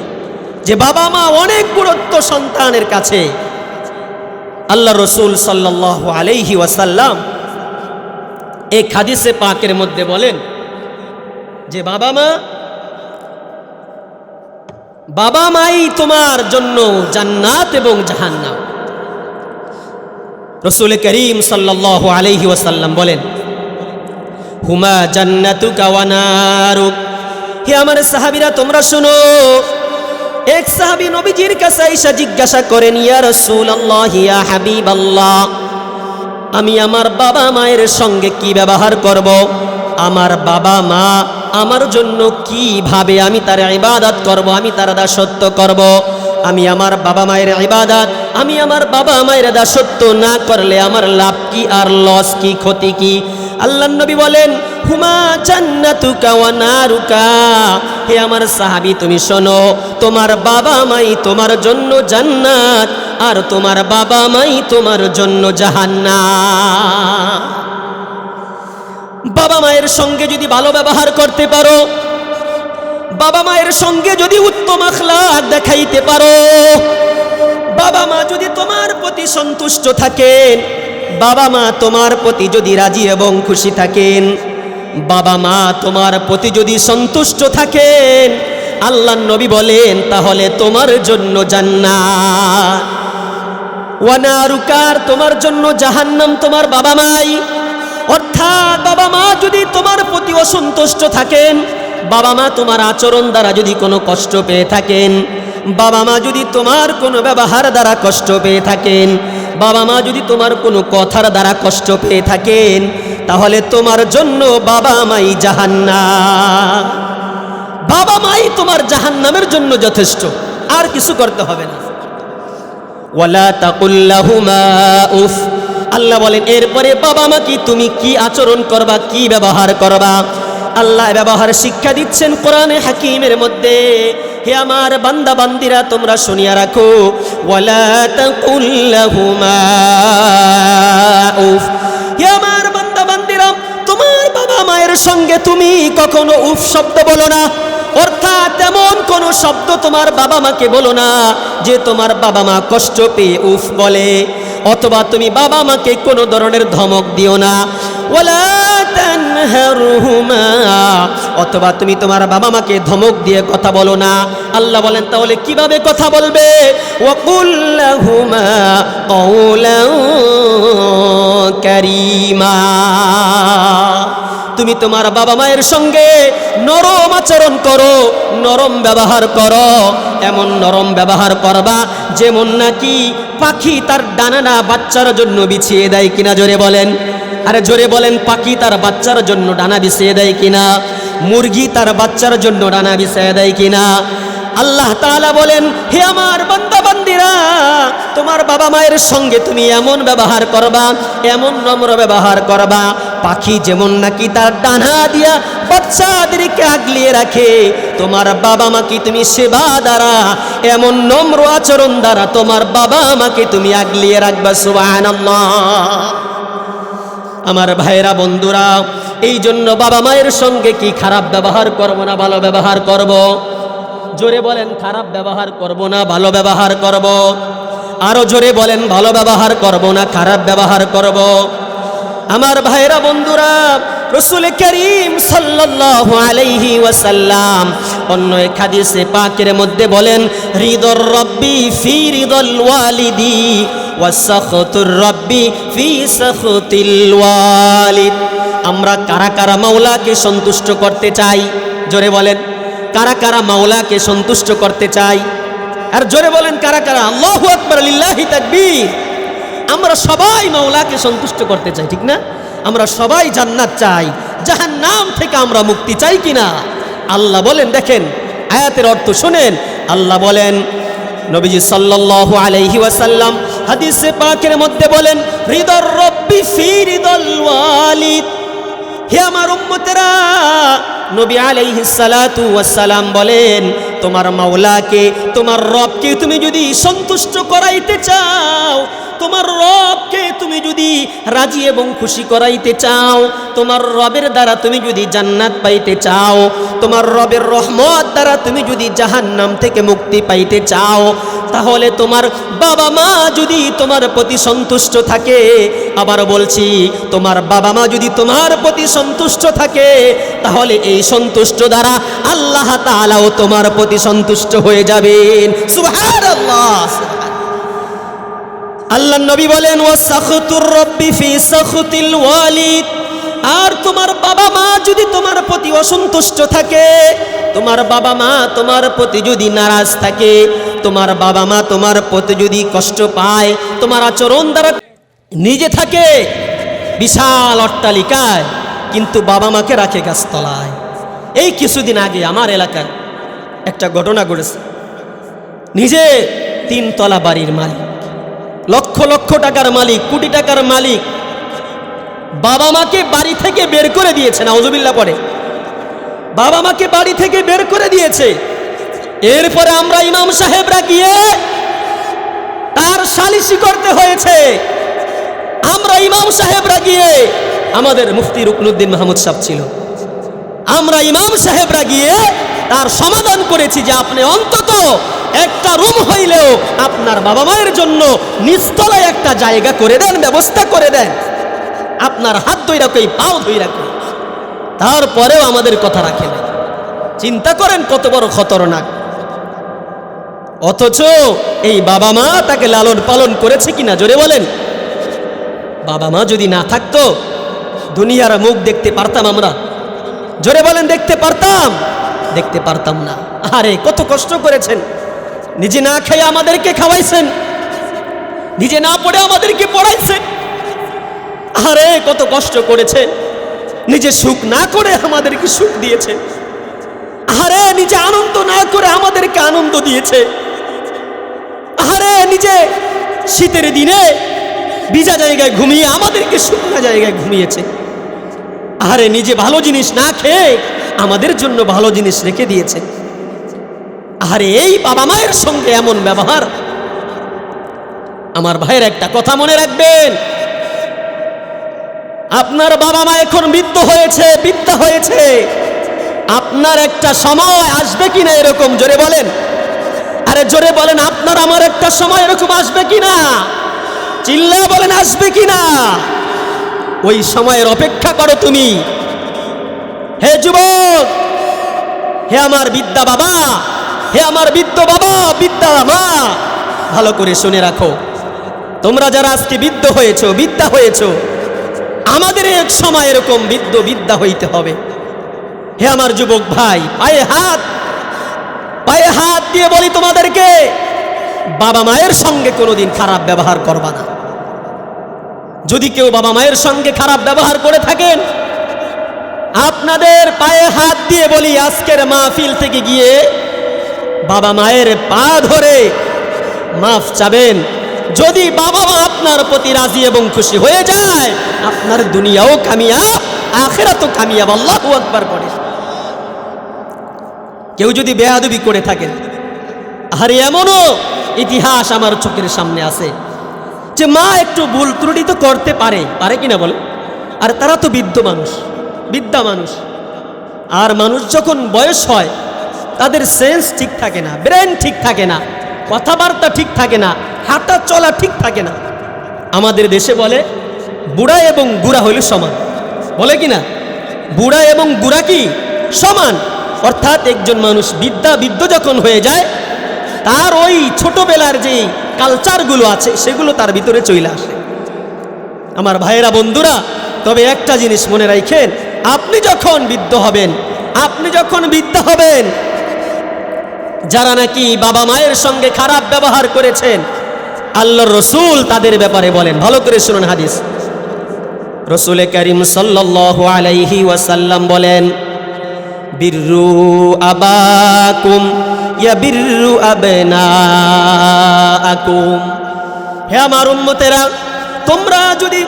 যে বাবা মা অনেক গুরুত্ব সন্তানের কাছে। আল্লাহ রসুল সাল্লাল্লাহু আলাইহি ওয়াসাল্লাম এক হাদিসে পাকের মধ্যে বলেন যে বাবা মাই তোমার জন্য জান্নাত এবং জাহান্নাম। রাসূল করিম সাল্লাল্লাহু আলাইহি ওয়াসাল্লাম বলেন হুমা জান্নাতুকা ওয়া নারুক। হে আমার সাহাবীরা, তোমরা শুনো। এক সাহাবী নবীজির কাছে এসে জিজ্ঞাসা করেন, ইয়া রাসূলুল্লাহ, ইয়া হাবিবাল্লাহ, আমি আমার বাবা মায়ের সঙ্গে কি ব্যবহার করব? আমার বাবা মা আমার জন্য কিভাবে আমি তার ইবাদত করব, আমি তার দাসত্ব করব? আমি আমার বাবা মায়ের ইবাদত, আমি আমার বাবা মায়ের দাসত্ব না করলে আমার লাভ কি আর লস কি, ক্ষতি কি? আল্লাহর নবী বলেন হুমা জান্নাতুকা ওয়া নারুকা। হে আমার সাহাবী, তুমি শোনো, তোমার বাবা মাই তোমার জন্য জান্নাত, আর তোমার বাবা মাই তোমার জন্য জাহান্নাম। বাবা মায়ের সঙ্গে যদি ভালো ব্যবহার করতে পারো, বাবা মায়ের সঙ্গে যদি উত্তম আখলাক দেখাইতে পারো, বাবা মা যদি তোমার প্রতি সন্তুষ্ট থাকেন, বাবা মা তোমার প্রতি যদি রাজি এবং খুশি থাকেন, বাবা মা তোমার প্রতি যদি সন্তুষ্ট থাকেন, আল্লাহর নবী বলেন তাহলে তোমার জন্য জান্নাত। ওয়া নারুকার, তোমার জন্য জাহান্নাম তোমার বাবা মাই। অর্থাৎ বাবা মা যদি তোমার প্রতি অসন্তুষ্ট থাকেন, বাবা মা তোমার আচরণ দ্বারা যদি কোনো কষ্ট পেয়ে থাকেন, বাবা মা যদি তোমার কোনো ব্যবহার দ্বারা কষ্ট পেয়ে থাকেন, বাবা মা যদি তোমার কোনো কথার দ্বারা কষ্ট পেয়ে থাকেন, তাহলে তোমার জন্য বাবা মাই জাহান্নাম। বাবা মাই তোমার জাহান্নামের জন্য যথেষ্ট, আর কিছু করতে হবে না। ওয়ালা তাকুল লাহুমা উফ। আল্লাহ বলেন এরপরে বাবা মা কি তুমি কি আচরণ করবা, কি ব্যবহার করবা? আল্লাহ ব্যবহার শিক্ষা দিচ্ছেন কোরআনে হাকিমের মধ্যে। হে আমার বান্দা বান্দিরা, তোমরা শুনিয়া রাখো, ওয়ালা তাকুল লাহুমা উফ। হে আমার বান্দা বান্দিরা, তোমার বাবা মায়ের সঙ্গে তুমি কখনো উফ শব্দ বলো না। অর্থাৎ এমন কোন শব্দ তোমার বাবা মাকে বলো না যে তোমার বাবা মা কষ্ট পেয়ে উফ বলে, অথবা তুমি বাবা মাকে কোনো ধরনের ধমক দিও না। ওয়ালা তানহারহুমা, অথবা তুমি তোমার বাবা মাকে ধমক দিয়ে কথা বলো না। আল্লাহ বলেন তাহলে কিভাবে কথা বলবে? ওয়াকুল লাহুমা কাওলান কারীমা। তুমি তোমার বাবা মায়ের সঙ্গে নরম আচরণ করো, নরম ব্যবহার করো। এমন নরম ব্যবহার করবা যেমন নাকি পাখি তার ডানা বাচ্চার জন্য বিছিয়ে দেয় কিনা? জোরে বলেন, আরে জোরে বলেন, পাখি তার বাচ্চার জন্য ডানা বিছিয়ে দেয় কিনা? মুরগি তার বাচ্চার জন্য ডানা বিছিয়ে দেয় কিনা? আল্লাহ তাআলা বলেন, হে আমার বান্দা বান্দিরা, তোমার বাবা মায়ের সঙ্গে তুমি এমন ব্যবহার করবা, এমন নম্র ব্যবহার করবা, পাখি যেমন নাকি তার ডানা দিয়া বাচ্চাদেরকে আগলিয়ে রাখে, তোমার বাবা মাকে তুমি সেবা দ্বারা, এমন নম্র আচরণ দ্বারা তোমার বাবা মাকে তুমি আগলিয়ে রাখবা। সুবহানাল্লাহ। আমার ভাইরা বন্ধুরা, এই জন্য বাবা মায়ের সঙ্গে কি খারাপ ব্যবহার করব না ভালো ব্যবহার করব? জোরে বলেন, খারাপ ব্যবহার করব না ভালো ব্যবহার করব? আরো জোরে বলেন, ভালো ব্যবহার করব না খারাপ ব্যবহার করব? আমার ভাইরা বন্ধুরা, রাসূল করিম সাল্লাল্লাহু আলাইহি ওয়াসাল্লাম অন্য এক হাদিসে পাকের মধ্যে বলেন, রিদর রব্বি ফি রিদল ওয়ালিদি ওয়াসাখতুর রব্বি ফি সাখতিল ওয়ালিদ। আমরা কারা কারা মাওলাকে সন্তুষ্ট করতে চাই? জোরে বলেন, কারা কারা মাওলাকে সন্তুষ্ট করতে চাই? আর জোরে বলেন, কারা কারা? আল্লাহু আকবার, লিল্লাহি তাকবীর। আমরা সবাই মাওলাকে সন্তুষ্ট করতে চাই, ঠিক না? আমরা সবাই জান্নাত চাই, জাহান্নাম থেকে আমরা মুক্তি চাই কিনা? আল্লাহ বলেন, দেখেন আয়াতের অর্থ শুনেন। আল্লাহ বলেন, নবীজি সাল্লাল্লাহু আলাইহি ওয়াসাল্লাম হাদিসে পাকের মধ্যে বলেন, রিদর রব্বি ফি রিদল ওয়ালিদ। হে আমার উম্মতেরা, নবী আলাইহিস সালাতু ওয়াস সালাম বলেন, তোমার মাওলাকে, তোমার রবকে তুমি যদি সন্তুষ্ট করাইতে চাও, তোমার রবকে তুমি যদি রাজি এবং খুশি করাইতে চাও, তোমার রবের দ্বারা তুমি যদি জান্নাত পাইতে চাও, তোমার রবের রহমত দ্বারা তুমি যদি জাহান্নাম থেকে মুক্তি পাইতে চাও, তাহলে তোমার বাবা মা যদি তোমার প্রতি সন্তুষ্ট থাকে, আবার বলছি, তোমার বাবা মা যদি তোমার প্রতি সন্তুষ্ট থাকে, তাহলে এই সন্তুষ্ট দ্বারা আল্লাহ তাআলাও তোমার প্রতি সন্তুষ্ট হয়ে যাবেন। সুবহানাল্লাহ। আল্লাহ নবী বলেন, ওয়াসাখতুর রব্বি ফি সাখতিল ওয়ালিদ। আর তোমার বাবা মা যদি তোমার প্রতি অসন্তুষ্ট থাকে, তোমার বাবা মা তোমার প্রতি যদি নারাজ থাকে, তোমার বাবা মা তোমার প্রতি যদি কষ্ট পায়, তোমার আচরণ দ্বারা নিজে থাকে বিশাল অট্টালিকায়, কিন্তু বাবা মাকে রাখে গাছতলায়। এই কিছুদিন আগে আমার এলাকায় একটা ঘটনা ঘটেছে। নিজে 3 তলা বাড়ির মালিক, লক্ষ লক্ষ টাকার মালিক, কোটি টাকার মালিক, বাবা মাকে বাড়ি থেকে বের করে দিয়েছে। নাউজুবিল্লাহ পড়ে। বাবা মাকে বাড়ি থেকে বের করে দিয়েছে। এরপরে আমরা ইমাম সাহেবরা গিয়ে তার সালিশি করতে হয়েছে। আমরা ইমাম সাহেবরা গিয়ে, আমাদের মুফতি রুকনুদ্দিন মাহমুদ সাহেব ছিল, আমরা ইমাম সাহেবরা গিয়ে তার সমাধান করেছি যে আপনি অন্তত একটা রুম হইলেও আপনার বাবা মায়ের জন্য নিচতলায় একটা জায়গা করে দেন, ব্যবস্থা করে দেন, আপনার হাত ধরে রাখো, পাও ধরে রাখো। তারপরেও আমাদের কথা রাখে না। চিন্তা করেন কত বড় খতরনাক। অথচ এই বাবা মা তাকে লালন পালন করেছে কিনা? জোরে বলেন। বাবা মা যদি না থাকতো, দুনিয়ার মুখ দেখতে পারতাম আমরা? জোরে বলেন, দেখতে পারতাম? দেখতে পারতাম না। আরে কত কষ্ট করেছেন, নিজে না খেয়ে আমাদেরকে খাওয়াইছেন, নিজে না পড়ে আমাদেরকে পড়াইছেন। আরে কত কষ্ট করেছে, নিজে সুখ না করে আমাদেরকে সুখ দিয়েছে। আরে নিজে আনন্দ না করে আমাদেরকে আনন্দ দিয়েছে। আরে নিজে শীতের দিনে ভিজা জায়গায় ঘুমিয়ে আমাদেরকে শুকনা জায়গায় ঘুমিয়েছে। আরে নিজে ভালো জিনিস না খেয়ে আমাদের জন্য ভালো জিনিস রেখে দিয়েছে। আরে এই বাবা মায়ের সঙ্গে এমন ব্যবহার। আমার ভাইয়ের একটা কথা মনে রাখবেন, আপনার বাবা মা এখন বৃদ্ধ হয়েছে, বৃদ্ধা হয়েছে, আপনার একটা সময় আসবে কিনা এরকম? জোরে বলেন, আরে জোরে বলেন, আপনার আমার একটা সময় এরকম আসবে কিনা? চিল্লায় বলেন, আসবে কিনা? ওই সময়ের অপেক্ষা করো তুমি। হে যুবক, হে আমার বিদ্যা বাবা, হে আমার বৃদ্ধ বাবা, বিদ্যা মা, ভালো করে শুনে রাখো, তোমরা যারা আজকে বৃদ্ধ হয়েছো, বিদ্যা হয়েছো, আমাদের এক সময় এরকম বৃদ্ধ বিদ্যা হইতে হবে। হে আমার যুবক ভাই, পায়ে হাত দিয়ে বলি তোমাদেরকে, বাবা মায়ের সঙ্গে কোনোদিন খারাপ ব্যবহার করবা না। যদি কেউ বাবা মায়ের সঙ্গে খারাপ ব্যবহার করে থাকেন, আপনাদের পায়ে হাত দিয়ে বলি, আজকের মাহফিল থেকে গিয়ে বাবা মায়ের পা ধরে মাফ চাবেন। যদি বাবা মা আপনার প্রতি রাজি এবং খুশি হয়ে যায়, আপনার দুনিয়াও কামিয়াব, আখিরাতও কামিয়াব। আল্লাহু আকবার পড়ে। কেউ যদি বেয়াদবি করে থাকেন, আর এমনও ইতিহাস আমার চোখের সামনে আছে যে মা একটু ভুল ত্রুটি তো করতে পারে কিনা বলে, আর তারা তো বিদ্যা মানুষ। আর মানুষ যখন বয়স হয়, তাদের সেন্স ঠিক থাকে না, ব্রেন ঠিক থাকে না, কথাবার্তা ঠিক থাকে না, হাঁটা চলা ঠিক থাকে না। আমাদের দেশে বলে বুড়া এবং গুড়া হইল সমান, বলে কিনা? বুড়া এবং গুড়া কি সমান? অর্থাৎ একজন মানুষ বিদ্য যখন হয়ে যায়, তার ওই ছোটবেলার যে কালচারগুলো আছে সেগুলো তার ভিতরে চলে আসে। আমার ভাইয়েরা, বন্ধুরা, তবে একটা জিনিস মনে রাখেন, আপনি যখন বিদ্যা হবেন, যারা নাকি বাবা মায়ের সঙ্গে খারাপ ব্যবহার করেছেন, আল্লাহর রাসূল তাদের ব্যাপারে বলেন, ভালো করে শুনুন হাদিস। রাসূল কারীম সাল্লাল্লাহু আলাইহি ওয়াসাল্লাম বলেন, বিররু আবাকুম ইয়াবিররু আবনাআকুম। হে আমার উম্মতেরা, তোমরা যদি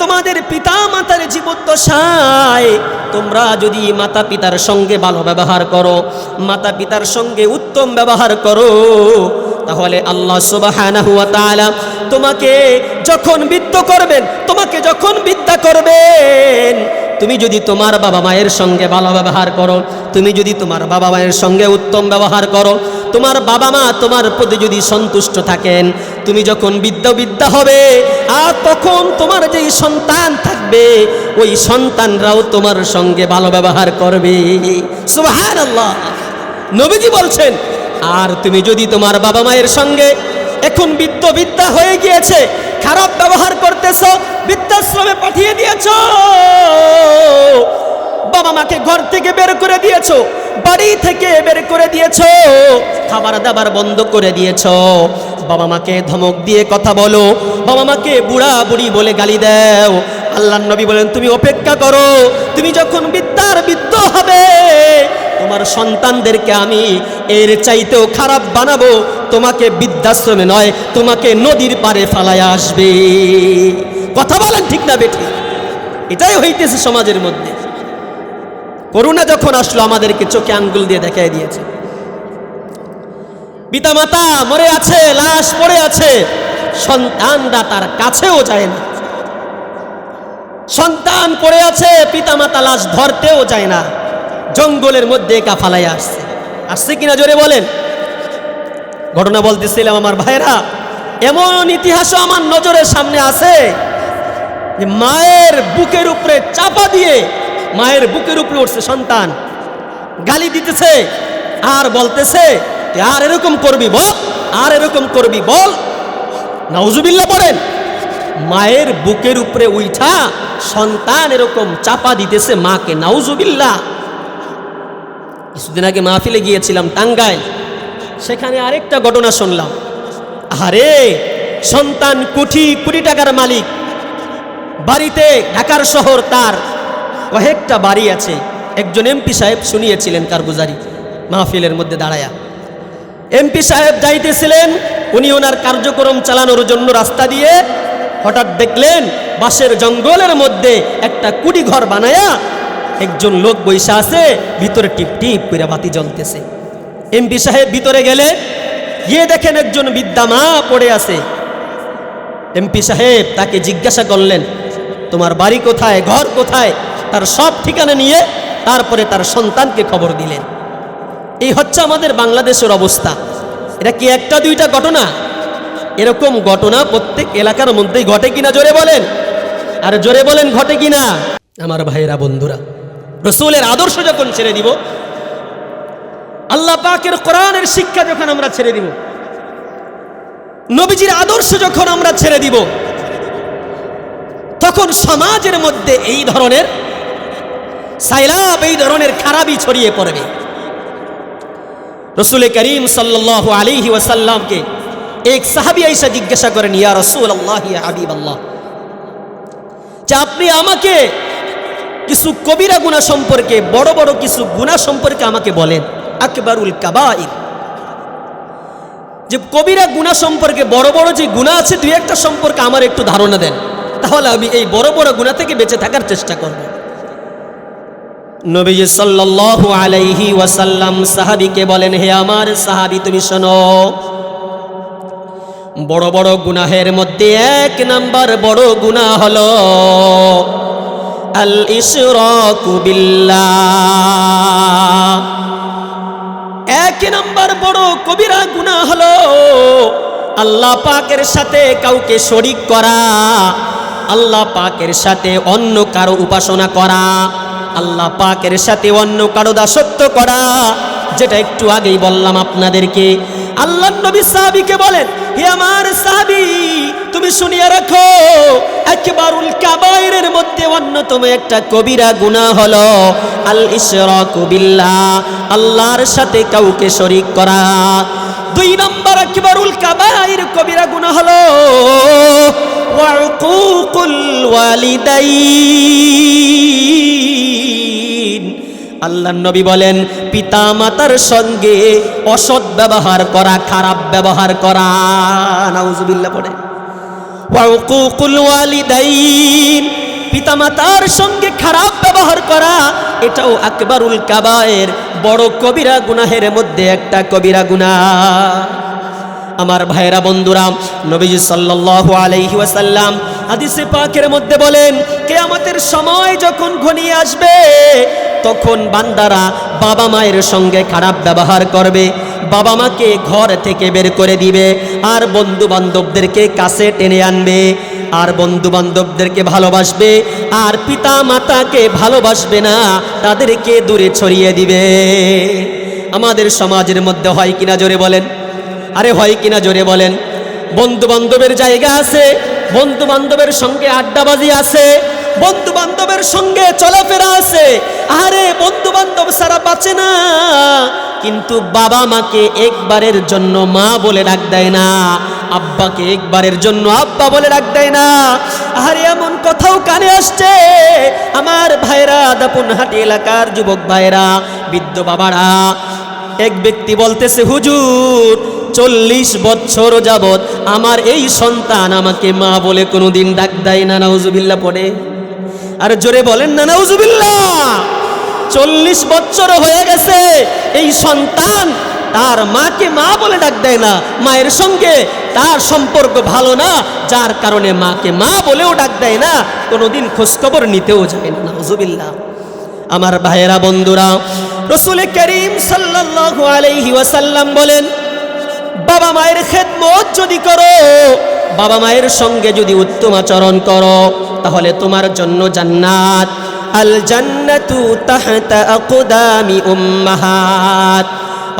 তোমাদের পিতা মাতার জীবদ্দশায় তোমরা যদি মাতা পিতার সঙ্গে ভালো ব্যবহার করো, মাতা পিতার সঙ্গে উত্তম ব্যবহার করো, তাহলে আল্লাহ সুবহানাহু ওয়া তাআলা তোমাকে যখন বিদ্যা করবেন, তুমি যদি তোমার বাবা মায়ের সঙ্গে ভালো ব্যবহার করো, তুমি যদি তোমার বাবা মায়ের সঙ্গে উত্তম ব্যবহার করো, তোমার বাবা মা তোমার প্রতি যদি সন্তুষ্ট থাকেন, তুমি যখন বিদ্যা হবে, আর তখন তোমার যেই সন্তান থাকবে, ওই সন্তানরাও তোমার সঙ্গে ভালো ব্যবহার করবে। সুবহানাল্লাহ। নবীজি বলছেন, আর তুমি যদি তোমার বাবা মায়ের সঙ্গে এখন বিদ্যা হয়ে গিয়েছে, খারাপ ব্যবহার করতেছো, বৃদ্ধাশ্রমে পাঠিয়ে দিয়েছো, বাবা মাকে ঘর থেকে বের করে দিয়েছো, বাড়ি থেকে বের করে দিয়েছো, খাবার দাবার বন্ধ করে দিয়েছো, বাবা মাকে ধমক দিয়ে কথা বলো, বাবা মাকে বুড়া বুড়ি বলে গালি দাও, আল্লাহর নবী বলেন তুমি অপেক্ষা করো, তুমি যখন বিদ্য হবে, তোমার সন্তানদেরকে আমি এর চাইতেও খারাপ বানাবো, তোমাকে বৃদ্ধাশ্রমে নয়, তোমাকে নদীর পারে ফালায় আসবে। কথা বলেন ঠিক না বেঠিক? এটাই হইতেছে সমাজের মধ্যে। করোনা যখন আসলো, আমাদেরকে চোখে আঙ্গুল দিয়ে দেখাই দিয়েছে, পিতামাতা মরে আছে, লাশ পড়ে আছে, সন্তানরা তার কাছেও যায় না। সন্তান পড়ে আছে, পিতামাতা লাশ ধরতেও যায় না, জঙ্গলের মধ্যে একা ফালাই আসছে কিনা জোরে বলেন? ঘটনা বলতেছিলাম আমার ভাইরা, এমন ইতিহাসও আমার নজরের সামনে আছে যে মায়ের বুকের উপরে চাপা দিয়ে মায়ের বুকের উপরে উঠছে সন্তান, গালি দিতেছে আর বলতেছে আর এরকম করবি বল, আর এরকম করবি বল। নাউজুবিল্লাহ পড়েন। মায়ের বুকের উপরে উঠা সন্তান এরকম চাপা দিতেছে মাকে, নাউজুবিল্লাহ। কিছুদিন আগে মাহফিলে গিয়েছিলাম টাঙ্গাইল, সেখানে আরেকটা ঘটনা শুনলাম। আরে সন্তান কোটি কোটি টাকার মালিক, বাড়িতে ঢাকার শহর তার কয়েকটা বাড়ি আছে। একজন এমপি সাহেব শুনিয়েছিলেন কারগুজারি মাহফিলের মধ্যে দাঁড়ায়া। এমপি সাহেব যাইতেছিলেন, উনি ওনার কার্যক্রম চালানোর জন্য রাস্তা দিয়ে হঠাৎ দেখলেন বাঁশের জঙ্গলের মধ্যে একটা কুড়ি ঘর বানায়া একজন লোক বৈশা আছে, ভিতরে টিপ টিপ করে বাতি জ্বলতেছে। এমপি সাহেব ভিতরে গেলে গিয়ে দেখেন একজন বৃদ্ধা মা পড়ে আছে। এমপি সাহেব তাকে জিজ্ঞাসা করলেন, তোমার বাড়ি কোথায়, ঘর কোথায়? তার সব ঠিকানা নিয়ে তারপরে তার সন্তানকে খবর দিলেন। এই হচ্ছে আমাদের বাংলাদেশের অবস্থা। এটা কি একটা দুইটা ঘটনা? এরকম ঘটনা প্রত্যেক এলাকার মধ্যেই ঘটে কিনা জোরে বলেন, আর জোরে বলেন ঘটে কিনা? আমার ভাইয়েরা, বন্ধুরা, রাসূলের আদর্শ যখন ছেড়ে দিব, আল্লাহ পাকের কোরআনের শিক্ষা যখন আমরা ছেড়ে দিব, নবীজির আদর্শ যখন আমরা ছেড়ে দিব, তখন সমাজের মধ্যে এই ধরনের সাইলাব, এই ধরনের খারাপই ছড়িয়ে পড়বে। রাসূল করিম সাল্লাল্লাহু আলাইহি ওয়াসাল্লামকে এক সাহাবী আয়েশা জিজ্ঞাসা করেন, ইয়া রাসূলুল্লাহ, ইয়া হাবিবাল্লাহ, যে আপনি আমাকে কিছু কবিরা গুনাহ সম্পর্কে, বড় বড় কিছু গুনাহ সম্পর্কে আমাকে বলেন। আকবারুল কাবাইর, যে কবিরা গুনাহ সম্পর্কে, বড় বড় যে গুনাহ আছে দুই একটা সম্পর্কে আমার একটু ধারণা দেন, তাহলে আমি এই বড় বড় গুনাহ থেকে বেঁচে থাকার চেষ্টা করব। নবীজি সাল্লাল্লাহু আলাইহি ওয়াসাল্লাম সাহাবীকে বলেন, হে আমার সাহাবী, তুমি শোনো, বড় বড় গুনাহের মধ্যে এক নাম্বার বড় গুনাহ হলো আল ইশরাকু বিল্লাহ। এক নাম্বার বড় কবিরা গুনাহ হলো আল্লাহ পাকের সাথে কাউকে শরীক করা, আল্লাহ পাকের সাথে অন্য কারো উপাসনা করা, আল্লাহ পাকের সাথে অন্য কারো দাসত্ব করা, যেটা একটু আগেই বললাম আপনাদেরকে। আল্লাহর নবী সাহাবীকে বলেন, হে আমার সাহাবী, তুমি শুনিয়া রাখো, আকবারুল কাবাইরের মধ্যে অন্যতম একটা কবিরা গুনাহ হলো আল ইশরাকু বিল্লাহ, আল্লাহর সাথে কাউকে শরীক করা। দুই নম্বর আকবারুল কাবাইর কবিরা গুনাহ হলো ওয়াকুকুল ওয়ালিদাইন। আল্লাহর নবী বলেন, পিতা মাতার সঙ্গে অসৎ ব্যবহার করা, খারাপ ব্যবহার করা। নাউজুবিল্লাহ পড়ে। ওয়াকুকুল ওয়ালিদাইন, পিতা মাতার সঙ্গে খারাপ ব্যবহার করা, এটাও আকবারুল কাবায়ের, বড় কবিরা গুনাহের মধ্যে একটা কবিরা গুনাহ। আমার ভাইরা বন্ধুরা, নবীজি সাল্লাল্লাহু আলাইহি ওয়াসাল্লাম হাদিসে পাকের মধ্যে বলেন, কিয়ামতের সময় যখন ঘনিয়ে আসবে তখন বান্দারা বাবা মায়ের সঙ্গে খারাপ ব্যবহার করবে, বাবা মাকে ঘর থেকে বের করে দিবে, আর বন্ধু বান্ধবদেরকে কাছে টেনে আনবে, আর বন্ধু বান্ধবদেরকে ভালোবাসবে, আর পিতা মাতাকে ভালোবাসবে না, তাদেরকে দূরে ছড়িয়ে দিবে। আমাদের সমাজের মধ্যে হয় কিনা জোরে বলেন? আরে হয় কিনা জোরে বলেন? বন্ধু বান্ধবের জায়গা আছে, বন্ধু বান্ধবের সঙ্গে আড্ডাবাজি আছে, বন্ধু বান্ধবের সঙ্গে চলাফেরা আছে, আরে বন্ধু বান্ধব সারা বাঁচে না, কিন্তু বাবা মাকে একবারের জন্য মা বলে ডাক দেয় না, আব্বাকে একবারের জন্য আব্বা বলে ডাক দেয় না। আরে এমন কথাও কানে আসছে আমার ভাইরা, দাপুনহাটি এলাকার যুবক ভাইরা, বৃদ্ধ বাবারা, এক ব্যক্তি বলতেছে, হুজুর 40 বছর যাবত আমার এই সন্তান আমাকে মা বলে কোনোদিন ডাক দেয় না। নাউজুবিল্লাহ পড়ে। আর জোরে বলেন না নাউজুবিল্লাহ। 40 বছর হয়ে গেছে এই সন্তান তার মাকে মা বলে ডাক দেয় না, মায়ের সঙ্গে তার সম্পর্ক ভালো না, যার কারণে মাকে মা বলেও ডাক দেয় না, কোনোদিন খোঁজখবর নিতেও যায় না। নাউজুবিল্লাহ। আমার ভাইয়েরা বন্ধুরা, রাসূল করিম সাল্লাল্লাহু আলাইহি ওয়াসাল্লাম বলেন, বাবা মায়ের খেদমত যদি করো, বাবা মায়ের সঙ্গে যদি উত্তম আচরণ করো, তাহলে তোমার জন্য জান্নাত। আল জান্নাতু তাহতা আকদামি উম্মাহাত।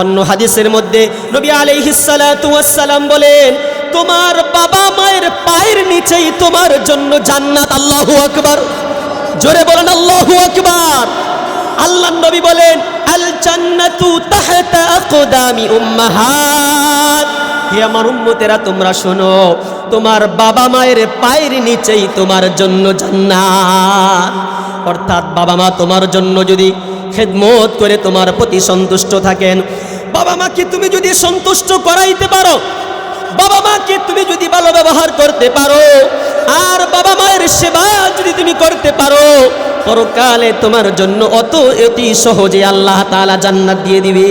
অন্য হাদিসের মধ্যে নবী আলাইহিস সালাতু ওয়াস সালাম বলেন, তোমার বাবা মায়ের পায়ের নিচেই তোমার জন্য জান্নাত। আল্লাহু আকবার। জোরে বলেন আল্লাহু আকবার। আল্লাহর নবী বলেন, আল জান্নাতু তাহতা আকদামি উম্মাহাত। হে আমার উম্মতেরা, তোমরা শোনো, তোমার বাবা মায়ের পায়ের নিচেই তোমার জন্য জান্নাত। অর্থাৎ বাবা মা তোমার জন্য যদি খেদমত করে তোমার প্রতি সন্তুষ্ট থাকেন, বাবা মাকে তুমি যদি সন্তুষ্ট করাইতে পারো, বাবা মাকে তুমি যদি ভালো ব্যবহার করতে পারো, আর বাবা মায়ের সেবা যদি তুমি করতে পারো, পরকালে তোমার জন্য অতি সহজে আল্লাহ তাআলা জান্নাত দিয়ে দিবে।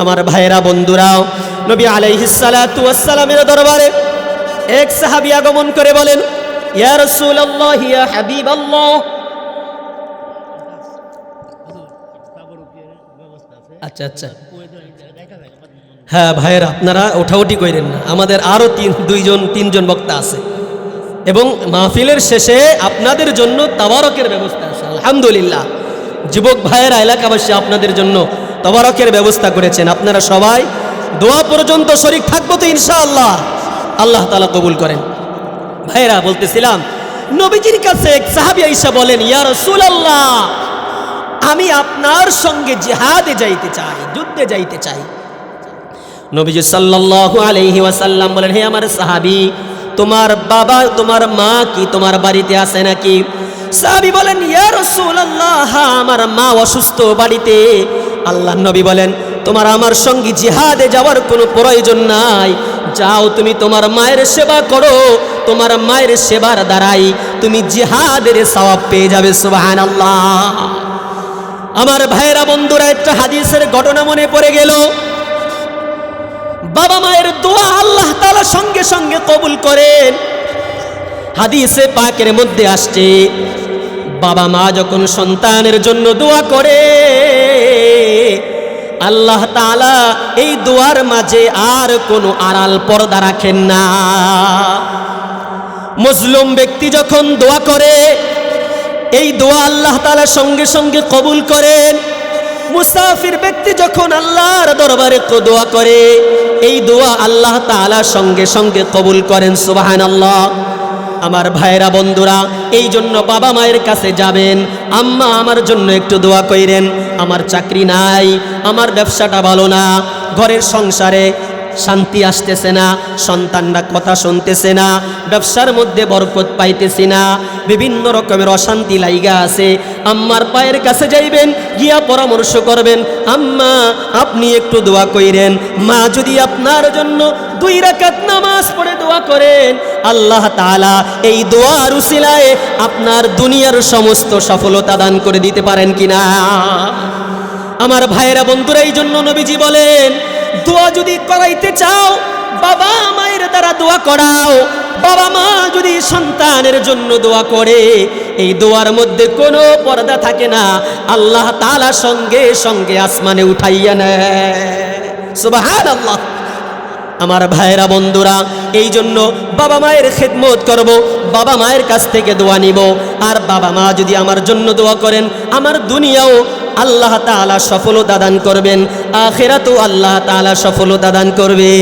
আমার ভাইরা বন্ধুরা, নবী আলাইহিস সালাতু ওয়াস সালামের দরবারে এক সাহাবী আগমন করে বলেন, ইয়া রাসূলুল্লাহ, ইয়া হাবিবাল্লাহ। আচ্ছা আচ্ছা, হ্যাঁ ভাইয়েরা, আপনারা ওঠাউঠি করেন না, আমাদের আরো তিনজন বক্তা আছে, এবং মাহফিলের শেষে আপনাদের জন্য তাবারকের ব্যবস্থা আছে। আলহামদুলিল্লাহ, যুবক ভাইয়েরা, এলাকাবাসী আপনাদের জন্য তাবারকের ব্যবস্থা করেছেন। আপনারা সবাই দোয়া পর্যন্ত শরীক থাকবো তো ইনশাআল্লাহ, আল্লাহ তাআলা কবুল করেন। ভাইয়েরা, বলতেছিলাম, নবীজির কাছে এক সাহাবী আয়েশা বলেন, ইয়া রাসূলুল্লাহ, আমি আপনার সঙ্গে জিহাদে যাইতে চাই, যুদ্ধে যাইতে চাই। নবীজি সাল্লাল্লাহু আলাইহি ওয়াসাল্লাম বলেন, হে আমার সাহাবী, তোমার বাবা তোমার মা কি তোমার বাড়িতে আছে নাকি? সাহাবী বলেন, ইয়া রাসূলুল্লাহ, আমার মা অসুস্থ বাড়িতে। আল্লাহর নবী বলেন, তোমার আমার সঙ্গে জিহাদে যাওয়ার কোনো প্রয়োজন নাই, যাও তুমি তোমার মায়ের সেবা করো, তোমার মায়ের সেবার দ্বারাই তুমি জিহাদের সওয়াব পেয়ে যাবে। সুবহানাল্লাহ। আমার ভাইরা বন্ধুরা, একটা হাদিসের ঘটনা মনে পড়ে গেল। বাবা মায়ের দোয়া আল্লাহ তাআলা সঙ্গে সঙ্গে কবুল করেন। হাদিসে পাকের মধ্যে আসছে, বাবা মা যখন সন্তানের জন্য দোয়া করে, আল্লাহ তাআলা এই দোয়ার মাঝে আর কোনো আড়াল পর্দা রাখেন না। মুসলিম ব্যক্তি যখন দোয়া করে, এই দোয়া আল্লাহ তাআলা সঙ্গে সঙ্গে কবুল করেন। মুসাফির ব্যক্তি যখন আল্লাহর দরবারে দোয়া করে, এই দোয়া আল্লাহ তাআলা সঙ্গে সঙ্গে কবুল করেন। সুবহানাল্লাহ। আমার ভাইরা বন্ধুরা, এই জন্য বাবা মায়ের কাছে যাবেন, আম্মা আমার জন্য একটু দোয়া কইরেন, আমার চাকরি নাই, আমার ব্যবসাটা ভালো না, ঘরের সংসারে শান্তি আসতেছে না, সন্তানরা কথা শুনতেছে না, ব্যবসার মধ্যে বরকত পাইতেছি না, বিভিন্ন রকমের অশান্তি লাইগা আছে। আম্মার পায়ের কাছে যাইবেন, গিয়া পরামর্শ করবেন, আম্মা আপনি একটু দোয়া কইরেন। মা যদি আপনার জন্য 2 রাকাত নামাজ পড়ে দোয়া করেন, আল্লাহ তাআলা এই দোয়ার উসিলায় আপনার দুনিয়ার সমস্ত সফলতা দান করে দিতে পারেন কিনা? আমার ভাইয়েরা বন্ধুরা, এই জন্য নবীজি বলেন, দোয়া যদি করাইতে চাও বাবা মায়ের দ্বারা দোয়া করাও। বাবা মা যদি সন্তানের জন্য দোয়া করে, এই দোয়ার মধ্যে কোনো পর্দা থাকে না, আল্লাহ তাআলা সঙ্গে সঙ্গে আসমানে উঠাইয়া নেয়। সুবহানাল্লাহ। আমার ভাইরা বন্ধুরা, এই জন্য বাবা মায়ের খেদমত করব, বাবা মায়ের কাছ থেকে দোয়া নিব। আর বাবা মা যদি আমার জন্য দোয়া করেন, আমার দুনিয়াও আল্লাহ তাআলা সফলতা দান করবেন, আখিরাতেও আল্লাহ তাআলা সফলতা দান করবে।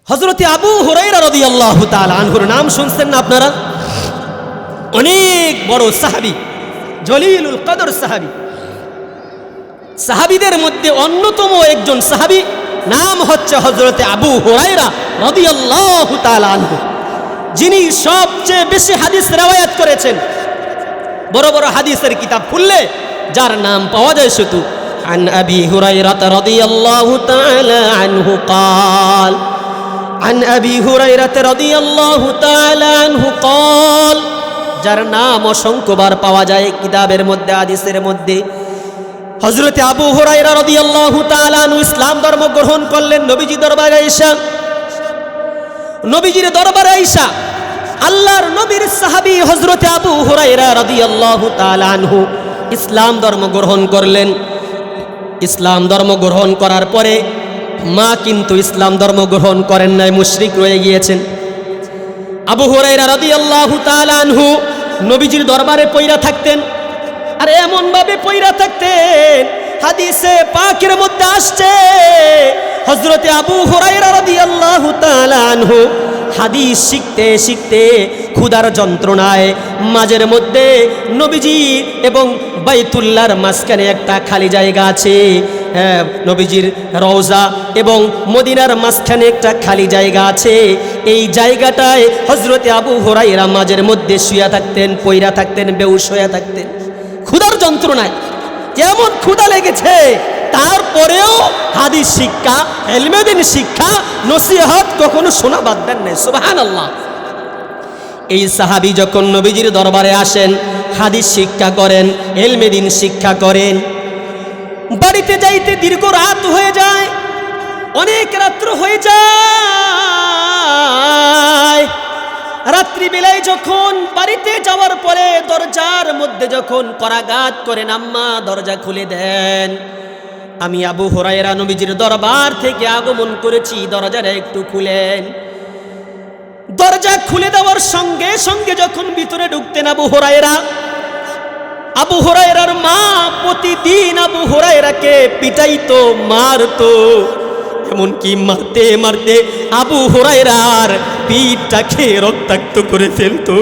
হযরত আবু হুরায়রা রাদিয়াল্লাহু তাআলা আনহুর নাম শুনছেন না আপনারা? অনেক বড় সাহাবী, জলিলুল কদর সাহাবী, সাহাবীদের মধ্যে অন্যতম একজন সাহাবী, নাম হচ্ছে হযরত আবু হুরায়রা রাদিয়াল্লাহু তাআলা আনহু, যিনি সবচেয়ে বেশি হাদিস রওয়ায়াত করেছেন। বড় বড় হাদিসের কিতাব খুললে যার নাম পাওয়া যায় শুধু আন আবি হুরায়রা রাদিয়াল্লাহু তাআলা আনহু قال عن أبي هريرة رضي الله تعالى عنه قال, যার নাম অসংখ্যবার পাওয়া যায় কিতাবের মধ্যে, হাদিসের মধ্যে। হযরত আবু হুরায়রা রাদিয়াল্লাহু তাআলা আনহু ইসলাম ধর্ম গ্রহণ করলেন নবীজি দরবারে আয়েশা। নবীজির দরবারে আয়েশা আল্লাহর নবীর সাহাবী হযরত আবু হুরায়রা রাদিয়াল্লাহু তাআলা আনহু ইসলাম ধর্ম গ্রহণ করলেন। ইসলাম ধর্ম গ্রহণ করার পরে মা কিন্তু ইসলাম ধর্ম গ্রহণ করেন নাই, মুশরিক রয়ে গিয়েছেন। আবু হুরায়রা রাদিয়াল্লাহু তাআলা আনহু নবীজির দরবারে পয়রা থাকতেন, আর এমন ভাবে পয়রা থাকতেন, হাদিসে পাকের মধ্যে আসছে হযরত আবু হুরায়রা রাদিয়াল্লাহু তাআলা আনহু হাদিস শিখতে শিখতে ক্ষুধার যন্ত্রণায় মাঝের মধ্যে নবীজি এবং বাইতুল্লাহর মাঝখানে একটা খালি জায়গা আছে, নবীজির রওজা এবং মদিনার মাঝখানে একটা খালি জায়গা আছে। এই জায়গাটায় হযরত আবু হুরায়রা মাঝের মধ্যে শুয়ে থাকতেন, পয়রা থাকতেন, বেহুশ হয়ে থাকতেন ক্ষুধার যন্ত্রণায়। যেমন ক্ষুধা লেগেছে, তারপরেও হাদিস শিক্ষা, ইলমে দ্বীন শিক্ষা, নসিহত কখনো শোনা বাদ দেন নাই। সুবহানাল্লাহ। এই সাহাবী যখন নবীজির দরবারে আসেন, হাদিস শিক্ষা করেন, ইলমে দ্বীন শিক্ষা করেন, বাড়িতে যাইতে দীর্ঘ রাত হয়ে যায়, অনেক রাত্র হয়ে যায়। রাত্রিবেলায় যখন বাড়িতে যাওয়ার পরে দরজার মধ্যে যখন করাঘাত করেন, আম্মা দরজা খুলে দেন, আমি আবু হুরায়রা নবীজির দরবার থেকে আগমন করেছি, দরজাটা একটু খুলেন। দরজা খুলে দেওয়ার সঙ্গে সঙ্গে যখন ভিতরে ঢুকতেন আবু হুরায়রার মা প্রতিদিন আবু হুরায়রাকে পিটাইতো, মারতো, এমনকি মারতে মারতে আবু হুরায়রার পিঠটাকে রক্তাক্ত করে ফেলতো।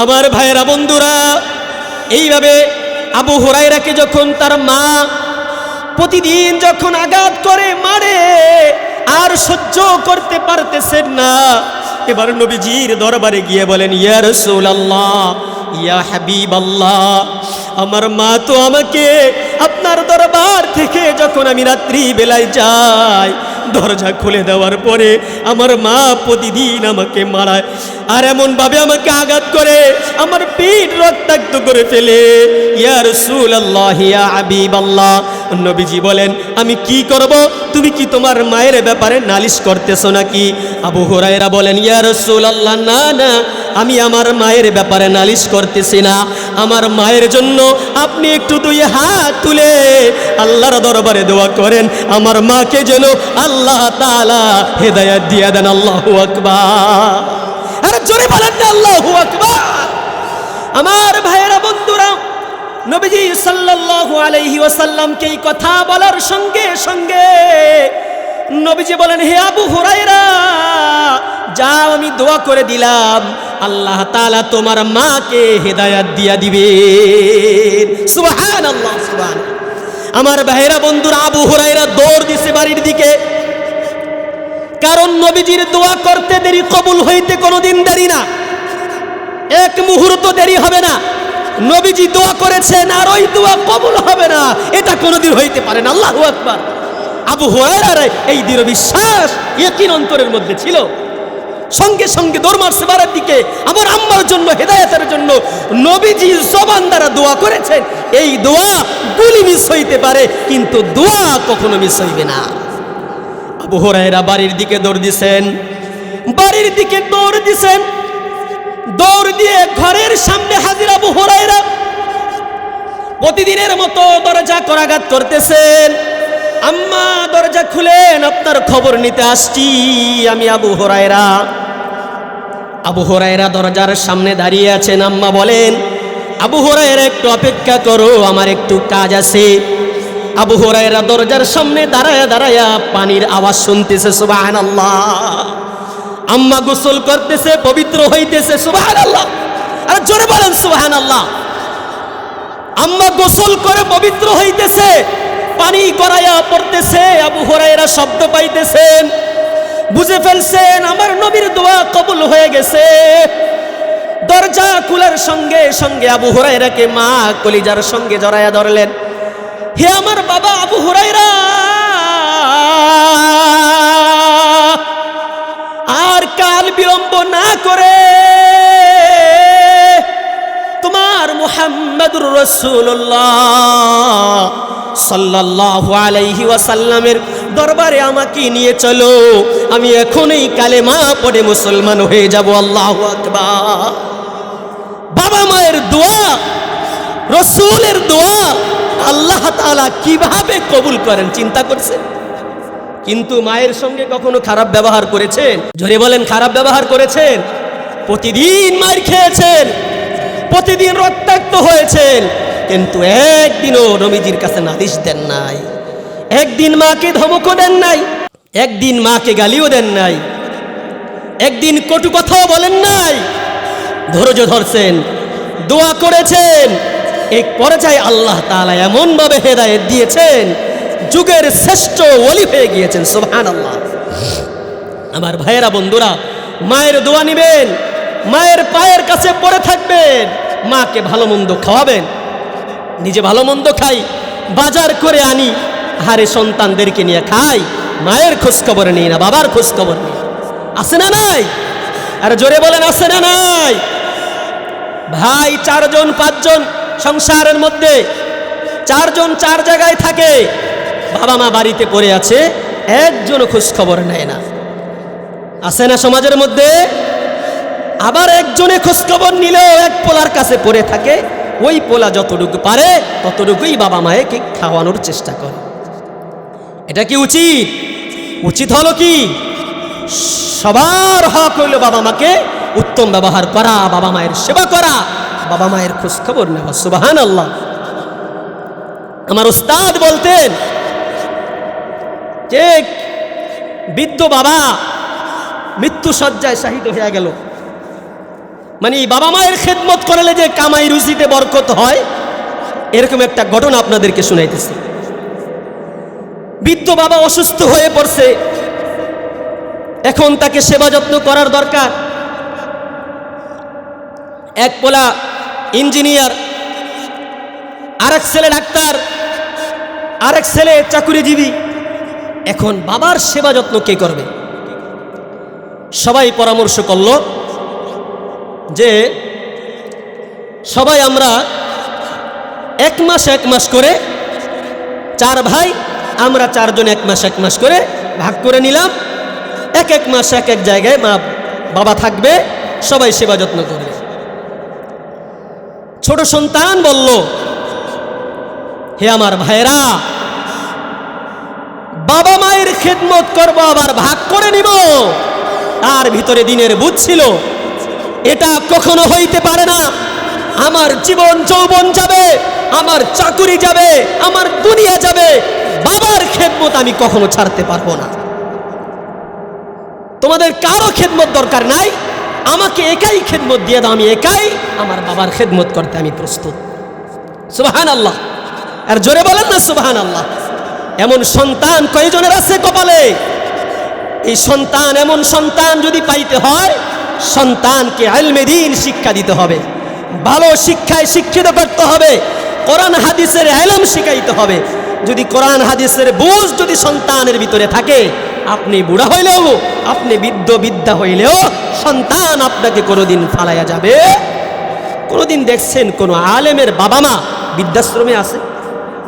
আমার ভাইরা বন্ধুরা, এইভাবে আবু হুরায়রাকে যখন তার মা প্রতিদিন যখন আঘাত করে মারে আর সহ্য করতে পারতেছেন না, এবার নবীজির দরবারে গিয়ে বলেন, ইয়া রাসূলুল্লাহ, ইয়া হাবিবাল্লাহ, আমার মা তো আমাকে আপনার দরবার থেকে যখন আমি রাত্রি বেলায় যাই, দরজা খুলে দেওয়ার পরে আমার মা প্রতিদিন আমাকে মারায় আর এমনভাবে আমাকে আঘাত করে আমার পিঠ রক্তাক্ত করে ফেলে। ইয়া রাসূলুল্লাহ, ইয়া হাবিবাল্লাহ, নবীজি বলেন, আমি কি করব? তুমি কি তোমার মায়ের ব্যাপারে নালিশ করতেছো নাকি? আবু হুরায়রা বলেন, ইয়া রাসূলুল্লাহ, না না, আমি আমার মায়ের ব্যাপারে নালিশ করতেছি না। আমার মায়ের জন্য আপনি একটু দুই হাত তুলে আল্লাহর দরবারে দোয়া করেন, আমার মাকে যেন আল্লাহ তাআলা হেদায়েত দিয়ে দেন। আল্লাহু আকবার। আরে জোরে বলেন না আল্লাহু আকবার। আমার ভাইয়েরা, বন্ধুরা, নবীজি সাল্লাল্লাহু আলাইহি ওয়াসাল্লামকে এই কথা বলার সঙ্গে সঙ্গে নবীজি বলেন, হে আবু হুরায়রা, যাও, আমি দোয়া করে দিলাম, আল্লাহ তাআলা তোমার মাকে হেদায়েত দিয়া দিবেন। সুবহানাল্লাহ, সুবহানাল্লাহ। আমার ভাইয়েরা, বন্ধুরা, আবু হুরায়রা দৌড় দিছে বাড়ির দিকে, কারণ নবীজির দোয়া করতে দেরি, কবুল হইতে কোনোদিন দেরি না, এক মুহূর্ত দেরি হবে না। নবীজি দোয়া করেছেন আর ওই দোয়া কবুল হবে না, এটা কোনোদিন হইতে পারে না। আল্লাহু আকবার। আবু হুরায়রার এই দৃঢ় বিশ্বাস, ইয়াকিন অন্তরের মধ্যে ছিল। সঙ্গে সঙ্গে দৌড় মারছে বাড়ির দিকে, আমার আম্মার জন্য, হেদায়েতের জন্য। নবীজি জবান দ্বারা দোয়া করেছেন, এই দোয়া গুলি মিস হইতে পারে, কিন্তু দোয়া কখনো মিস হইবে না। আবু হুরায়রা বাড়ির দিকে দৌড় দিছেন, বাড়ির দিকে দৌড় দিছেন। দৌড় দিয়ে ঘরের সামনে হাজির আবু হুরায়রা। প্রতিদিনের মতো দরজা করাঘাত করতেছেন। আম্মা, দরজা খুলেন, আপনার খবর নিতে আসছি, আমি আবু হুরায়রা। আবু হুরায়রা দরজার সামনে দাঁড়িয়ে আছেন। আম্মা বলেন, আবু হুরায়রা, একটু অপেক্ষা করো, আমার একটু কাজ আছে। আবু হুরায়রা দরজার সামনে দাঁড়ায়া দাঁড়ায়া পানির আওয়াজ শুনতেছে। সুবহানাল্লাহ। আম্মা গোসল করতেছে, পবিত্র হইতেছে। সুবহানাল্লাহ। আর জোরে বলেন সুবহানাল্লাহ। আম্মা গোসল করে পবিত্র হইতেছে, পানি গড়াইয়া পড়তেছে। আবু হুরায়রা শব্দ পাইতেছেন, বুঝে ফেলছেন আমার নবীর দোয়া কবুল হয়ে গেছে। দরজা খোলার সঙ্গে সঙ্গে আবু হুরায়রাকে মা কলিজার সঙ্গে জড়াইয়া ধরলেন। হে আমার বাবা আবু হুরায়রা, আর কাল বিলম্ব না করে তোমার মুহাম্মদুর রাসূলুল্লাহ সাল্লাল্লাহু আলাইহি ওয়াসাল্লামের দরবারে আমাকে নিয়ে চলো, আমি এখনই কালেমা পড়ে মুসলমান হয়ে যাব। আল্লাহু আকবার। বাবা মায়ের দোয়া, রাসূলের দোয়া আল্লাহ তাআলা কিভাবে কবুল করেন চিন্তা করছেন? কিন্তু মায়ের সঙ্গে কখনো খারাপ ব্যবহার করেছেন? জোরে বলেন, খারাপ ব্যবহার করেছেন? প্রতিদিন মার খেয়েছেন, প্রতিদিন রক্তাক্ত হয়েছেন, কিন্তু একদিনও নবীজির কাছে নালিশ দেন নাই, একদিন মাকে ধমকও দেন নাই, একদিন মাকে গালিও দেন নাই, একদিন কটু কথাও বলেন নাই। ধৈর্য ধরছেন, দোয়া করেছেন। এক পর্যায়ে আল্লাহ তাআলা এমনভাবে হেদায়েত দিয়েছেন, যুগের শ্রেষ্ঠ ওলি হয়ে গিয়েছেন। সুবহানাল্লাহ। আমার ভাইয়েরা, বন্ধুরা, মায়ের দোয়া নিবেন, মায়ের পায়ের কাছে পড়ে থাকবেন, মাকে ভালো মন্দ খাওয়াবেন। নিজে ভালো মন্দ খাই, বাজার করে আনি, হারে সন্তানদেরকে নিয়ে খাই, মায়ের খোঁজ খবর নেই না, বাবার খোঁজ খবর নেই। আছে না নাই? আর জোরে বলেন, আছে না নাই? ভাই 4 জন 5 জন সংসারের মধ্যে, 4 জন 4 জায়গায় থাকে, বাবা মা বাড়িতে পড়ে আছে, একজনও খোঁজ খবর নেয় না। আছে না সমাজের মধ্যে? আবার একজনে খোঁজ খবর নিলেও এক পোলার কাছে পড়ে থাকে, ওই পোলা যতটুকু পারে ততটুকুই বাবা মায়েকে খাওয়ানোর চেষ্টা করে। এটা কি উচিত? উচিত হলো কি? সবার হক হইল বাবা মাকে উত্তম ব্যবহার করা, বাবা মায়ের সেবা করা, বাবা মায়ের খোঁজ খবর নেওয়া। সুবহানাল্লাহ। আমার উস্তাদ বলতেন যে বৃদ্ধ বাবা মৃত্যু শয্যায় শাহিদ হয়ে গেল, মানে বাবা মায়ের খেদমত করলে যে কামাই রুজিতে বরকত হয়, এরকম একটা ঘটনা আপনাদেরকে শুনাইতেছি। বৃদ্ধ বাবা অসুস্থ হয়ে পড়ছে, এখন তাকে সেবা যত্ন করার দরকার। এক পোলা ইঞ্জিনিয়ার, আরেক ছেলে ডাক্তার, আরেক ছেলে চাকুরিজীবী। এখন বাবার সেবা যত্ন কে করবে? সবাই পরামর্শ করল যে সবাই আমরা এক মাস করে, 4 ভাই আমরা 4 জন এক মাস করে ভাগ করে নিলাম। এক মাস এক জায়গায় বাবা থাকবে, সবাই সেবা যত্ন করবে। ছোট সন্তান বলল, হে আমার ভাইরা, বাবা মায়ের খেদমত করব আবার ভাগ করে নিব? তার ভিতরে দিনের বুঝ ছিল, এটা কখনো হইতে পারে না। আমার জীবন যৌবন যাবে, আমার চাকুরি যাবে, আমার দুনিয়া যাবে, বাবার খেদমত আমি কখনো ছাড়তে পারবো না। তোমাদের কারো খেদমত দরকার নাই, আমাকে একাই খেদমত দিয়ে দাও, আমি একাই আমার বাবার খেদমত করতে আমি প্রস্তুত। সুবহানাল্লাহ। আর জোরে বলেন না সুবহানাল্লাহ। এমন সন্তান কয়জনের আছে কপালে? এই সন্তান, এমন সন্তান যদি পাইতে হয়, সন্তানকে ইলমে দ্বীন শিক্ষা দিতে হবে, ভালো শিক্ষায় শিক্ষিত করতে হবে, কোরআন হাদিসের ইলম শিখাইতে হবে। যদি কোরআন হাদিসের বুঝ যদি সন্তানের ভিতরে থাকে, আপনি বুড়া হইলেও, আপনি বিদ্যা হইলেও সন্তান আপনাকে কোনোদিন ফালাইয়া যাবে। কোনোদিন দেখছেন কোনো আলেমের বাবা মা বৃদ্ধাশ্রমে আছে?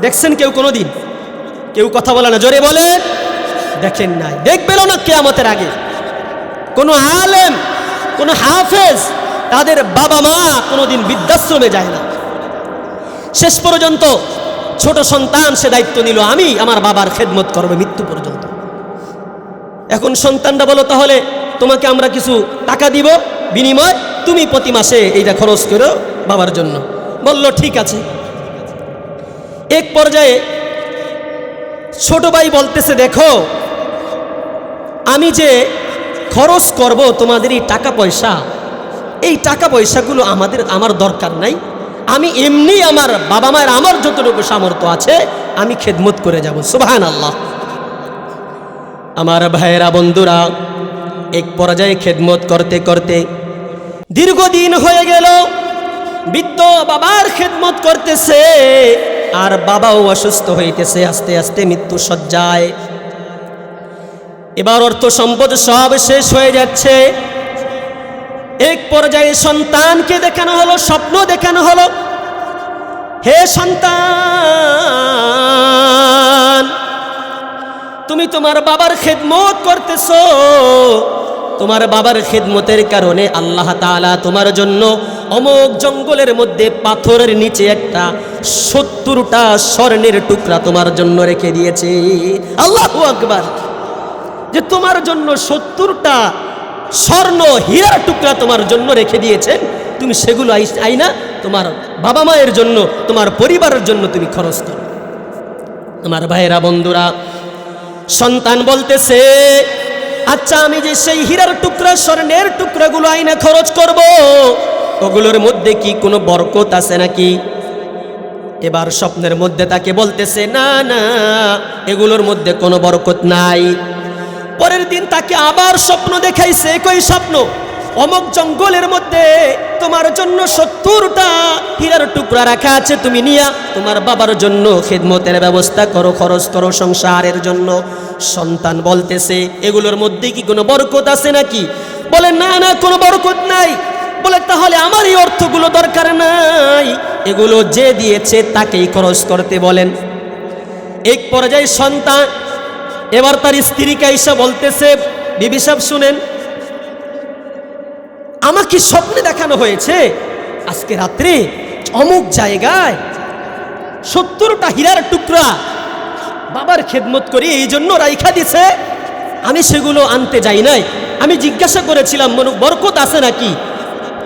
দেখছেন কেউ কোনোদিন? কেউ কথা বলে না, জোরে বলেন। দেখেন নাই, দেখবেনও না কিয়ামতের আগে। কোনো আলেম, কোনো হাফেজ, তাদের বাবা মা কোনোদিন বৃদ্ধাশ্রমে যায় না। শেষ পর্যন্ত ছোট সন্তান সে দায়িত্ব নিল, আমি আমার বাবার খেদমত করবো মৃত্যু পর্যন্ত। এখন সন্তানটা বলো, তাহলে তোমাকে আমরা কিছু টাকা দিব, বিনিময় তুমি প্রতি মাসে এইটা খরচ করো বাবার জন্য। বলল ঠিক আছে। এক পর্যায়ে ছোট ভাই বলতেছে, দেখো আমি যে খরচ করব তোমাদের এই টাকা পয়সা, এই টাকা পয়সাগুলো আমার দরকার নাই। আমি এমনি আমার বাবা মায়ের আমার যতটুকু সামর্থ্য আছে আমি খেদমত করে যাব। সুবহানাল্লাহ। আমার ভাইয়েরা, বন্ধুরা, এক পর্যায়ে খেদমত করতে করতে দীর্ঘদিন হয়ে গেল। বৃদ্ধ বাবার খেদমত করতেছে, আর বাবাও অসুস্থ হইতেছে, আস্তে আস্তে মৃত্যু শয্যায়। এবার অর্থ সম্পদ সব শেষ হয়ে যাচ্ছে। এক পর্যায়ে সন্তানকে দেখানো হলো, স্বপ্ন দেখানো হলো, হে সন্তান, তুমি তোমার বাবার খেদমত করতেছো, তোমার বাবার খেদমতের কারণে আল্লাহ তাআলা তোমার জন্য অমোক জঙ্গলের মধ্যে পাথরের নিচে একটা 70টা স্বর্ণের টুকরা তোমার জন্য রেখে দিয়েছে। আল্লাহু আকবার। যে তোমার জন্য 70টা স্বর্ণ হীরার টুকরা তোমার জন্য রেখে দিয়েছেন, তুমি সেগুলো আইনা তোমার বাবা মায়ের জন্য, তোমার পরিবারের জন্য তুমি খরচ করো। আমার ভাইয়েরা, বন্ধুরা, সন্তান বলতেছে, আচ্ছা আমি যে সেই হীরার টুকরা, স্বর্ণের টুকরাগুলো আইনা খরচ করব, ওগুলোর মধ্যে কি কোনো বরকত আছে নাকি? এবার স্বপ্নের মধ্যে তাকে বলতেছে, না না, এগুলোর মধ্যে কোনো বরকত নাই। পরের দিন তাকে আবার স্বপ্ন দেখাইছে, একই স্বপ্ন, অমুক জঙ্গলের মধ্যে তোমার জন্য 70টা হীরার টুকরা রাখা আছে, তুমি নিয়া তোমার বাবার জন্য খেদমতের ব্যবস্থা করো, খরচ করো সংসারের জন্য। সন্তান বলতেছে, এগুলোর মধ্যে কি কোনো বরকত আছে নাকি? বলে, না না, কোনো বরকত নাই। বলে, তাহলে আমার এই অর্থগুলো দরকার নাই, এগুলো যে দিয়েছে তাকেই খরচ করতে বলেন। এক পর্যায়ে সন্তান এবার তার স্ত্রীকে এসে বলতেছে, বিবি সাহেব শুনেন, আমাকে স্বপ্নে দেখানো হয়েছে আজকে রাত্রে অমুক জায়গায় 70টা হীরার টুকরা বাবার খেদমত করি এই জন্য রাইখা দিছে, আমি সেগুলো আনতে যাই নাই। আমি জিজ্ঞাসা করেছিলাম বরকত আছে নাকি,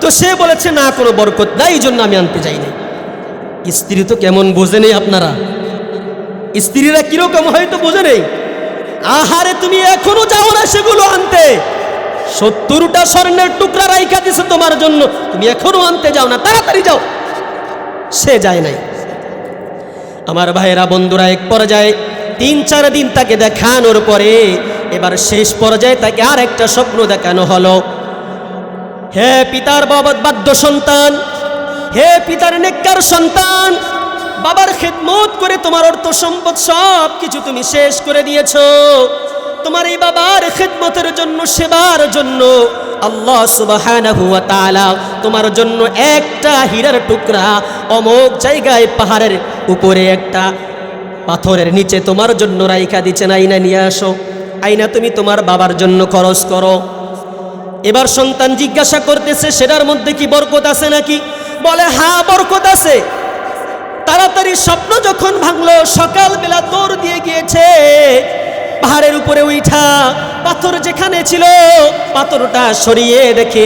তো সে বলেছে না, কোনো বরকত নাই, এই জন্য আমি আনতে যাই নাই। স্ত্রী তো কেমন বোঝে নেই আপনারা? স্ত্রীরা কিরকম হয়তো বোঝে নেই। আহারে, তুমি এখনো যাও না সেগুলো আনতে, 70টা স্বর্ণের টুকরা রাইখা দিছে তোমার জন্য, তুমি এখনো আনতে যাও না, তাড়াতাড়ি যাও। সে যায় নাই। আমার ভাইয়েরা, বন্ধুরা, এক পর্যায়ে 3-4 দিন তাকে দেখানোর পরে এবার শেষ পর্যায়ে তাকে আর একটা স্বপ্ন দেখানো হলো। হে পিতার বাধ্য সন্তান, হে পিতার নেককার সন্তান, বাবার খেদমত করে তোমার অর্থ সম্পদ সব কিছু তুমি শেষ করে দিয়েছো। তোমার এই বাবার খেদমতের জন্য, সেবার জন্য আল্লাহ সুবহানাহু ওয়া তাআলা তোমার জন্য একটা হীরার টুকরা অমুক জায়গায় পাহাড়ের উপরে একটা পাথরের নিচে তোমার জন্য রাইখা দিচ্ছেন, আইনা নিয়ে আসো, আইনা তুমি তোমার বাবার জন্য খরচ করো। এবার সন্তান জিজ্ঞাসা করতেছে, সেটার মধ্যে কি বরকত আছে নাকি? বলে হ্যাঁ বরকত আছে। তাড়াতাড়ি স্বপ্ন যখন ভাঙলো, সকালবেলা দৌড় দিয়ে গিয়েছে পাহাড়ের উপরে উঠা, পাথর যেখানে ছিল পাথরটা সরিয়ে দেখে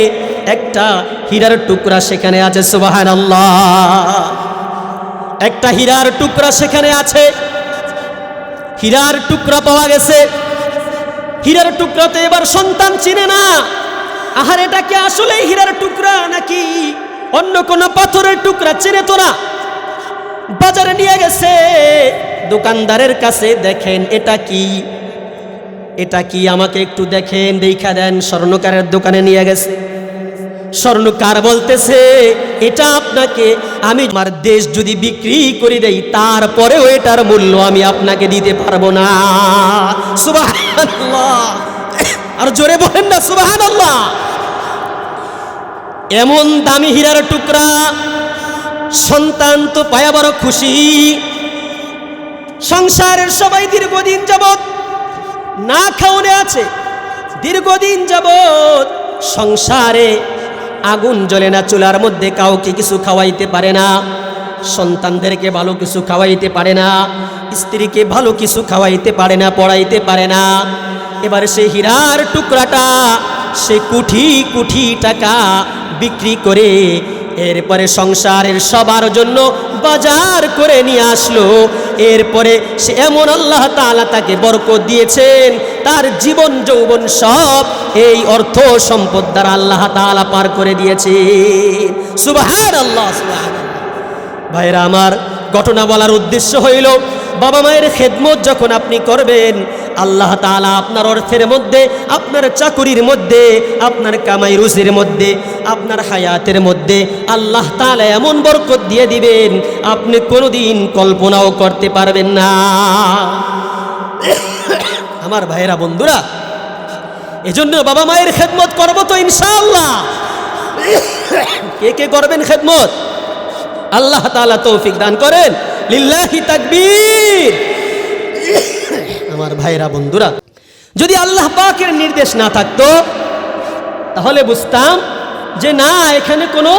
একটা হীরার টুকরা সেখানে আছে। সুবহানাল্লাহ, একটা হীরার টুকরা সেখানে আছে। হীরার টুকরা পাওয়া গেছে। হীরার টুকরাতে এবার সন্তান চিনে না, আহার এটা কি আসলে হীরার টুকরা নাকি অন্য কোনো পাথরের টুকরা, চিনে তো না। বাজারে নিয়ে গেছে দোকানদারের কাছে, দেখেন এটা কি, এটা কি আমাকে একটু দেখেন, দেখা দেন। স্বর্ণকারের দোকানে নিয়ে গেছে। স্বর্ণকার বলতেছে এটা আপনাকে আমি আমার দেশ যদি বিক্রি করে দেই তারপরেও এটার মূল্য আমি আপনাকে দিতে পারবো না। সুবহানাল্লাহ, আর জোরে বলেন না সুবহানাল্লাহ। এমন দামি হীরার টুকরা সন্তান তো পায়া বড় খুশি। সংসারের সবাই দীর্ঘদিন যাবত না খাওয়ানো আছে, দীর্ঘদিন যাবত সংসারে আগুন জ্বলে না, চুলার মধ্যে কাউকে কিছু খাওয়াইতে পারে না, সন্তানদেরকে ভালো কিছু খাওয়াইতে পারে না, স্ত্রীকে ভালো কিছু খাওয়াইতে পারে না, পড়াইতে পারে না। এবার সেই হীরার টুকরাটা সে কোটি কোটি টাকা বিক্রি করে এরপরে সংসারের সবার জন্য বাজার করে নিয়ে আসলো। এরপরে সে এমন আল্লাহ তাআলা তাকে বরকত দিয়েছেন, তার জীবন যৌবন সব এই অর্থ সম্পদ দ্বারা আল্লাহ তাআলা পার করে দিয়েছেন। সুবহানাল্লাহ, সুবহানাল্লাহ। ভাইরা আমার, ঘটনা বলার উদ্দেশ্য হইল বাবা মায়ের খেদমত যখন আপনি করবেন, আল্লাহ তাআলা আপনার অর্থের মধ্যে, আপনার চাকুরির মধ্যে, আপনার কামাই রুজির মধ্যে, আপনার হায়াতের মধ্যে আল্লাহ তাআলা এমন বরকত দিয়ে দিবেন আপনি কোনোদিন কল্পনাও করতে পারবেন না। আমার ভাইয়েরা, বন্ধুরা, এজন্য বাবা মায়ের খেদমত করব তো ইনশাআল্লাহ। কে কে করবেন খেদমত? আল্লাহ তাআলা তৌফিক দান করেন। লিল্লাহি তাকবীর। আমার ভাইরা, বন্ধুরা, যদি আল্লাহ পাকের নির্দেশ না থাকতো তাহলে বুঝতাম যে না, এখানে কোনো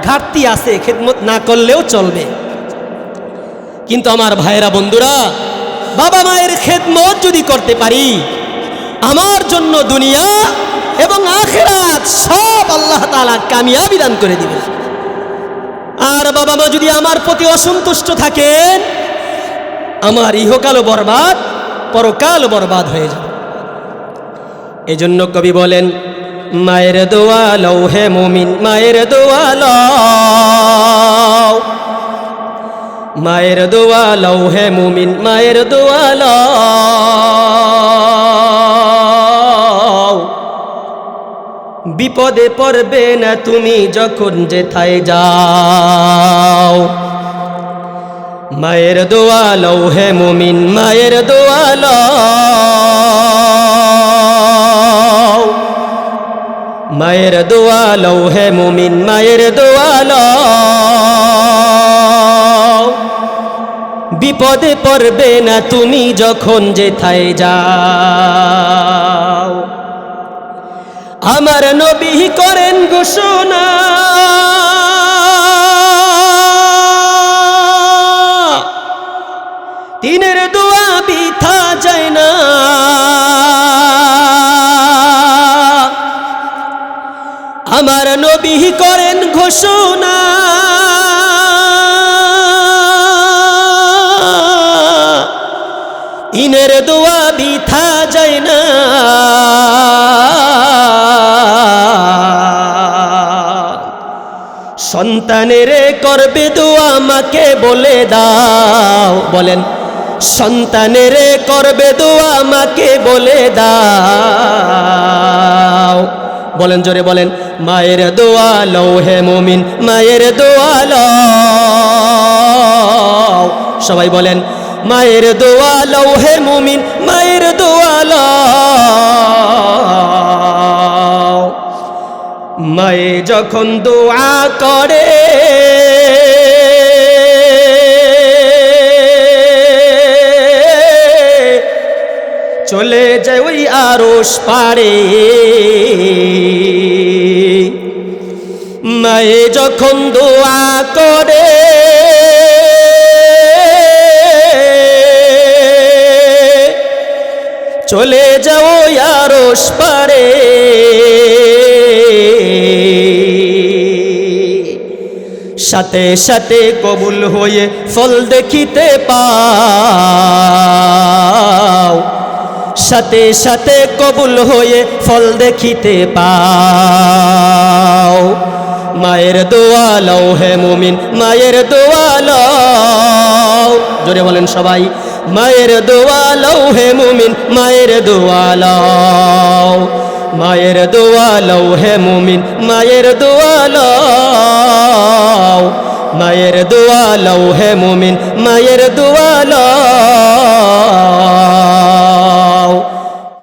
ঘাটতি আছে, খেদমত না করলেও চলবে। কিন্তু আমার ভাইরা, বন্ধুরা, বাবা মায়ের খেদমত যদি করতে পারি, আমার জন্য দুনিয়া এবং আখিরাত সব আল্লাহ তাআলা কামিয়াবি দান করে দিবেন। আর বাবা মা যদি আমার প্রতি অসন্তুষ্ট থাকেন, আমার ইহকালও বরবাদ, পরকাল বরবাদ হয়ে যাবে। এজন্য কবি বলেন, মায়ের দোয়া লও হে মুমিন, মায়ের দোয়া লও, মায়ের দোয়া লও হে মুমিন, মায়ের দোয়া লও। বিপদে পড়বে না তুমি যখন যেথায় যাও। মায়ের দোয়া লও হে মুমিন, মায়ের দোয়া লও, মায়ের দোয়া লও হে মুমিন, মায়ের দোয়া লও। বিপদে পড়বে না তুমি যখন যেথায় যাও। আমার নবী করেন ঘোষণা, তিনের দোয়া বৃথা যায় না। আমার নবী করেন ঘোষণা, তিনের দোয়া বৃথা যায় না। সন্তানের করবে দোয়া মাকে বলে দাও, বলেন সন্তানের করবে দোয়া মাকে বলে দাও। বলেন জোরে বলেন, মায়ের দোয়া লও হে মুমিন, মায়ের দোয়া লও। সবাই বলেন, মায়ের দোয়া লও হে মুমিন, মায়ের দোয়া লও। মায়ে যখন দোয়া করে চলে যায় ওই আরশ পারে। মায়ে যখন দোয়া করে চলে যাও আরশ পারে। সাথে সাথে কবুল হয়ে ফল দেখিতে পাও, সাথে সাথে কবুল হয়ে ফল দেখিতে পাও। মায়ের দোয়া লও হে মুমিন, মায়ের দোয়া লও। জোরে বলেন সবাই, মায়ের দোয়া লও হে মুমিন, মায়ের দোয়া লও। মায়ের দোয়া লও হে মুমিন, মায়ের দোয়া লও। মায়ের দোয়া লও হে মুমিন, মায়ের দোয়া লও।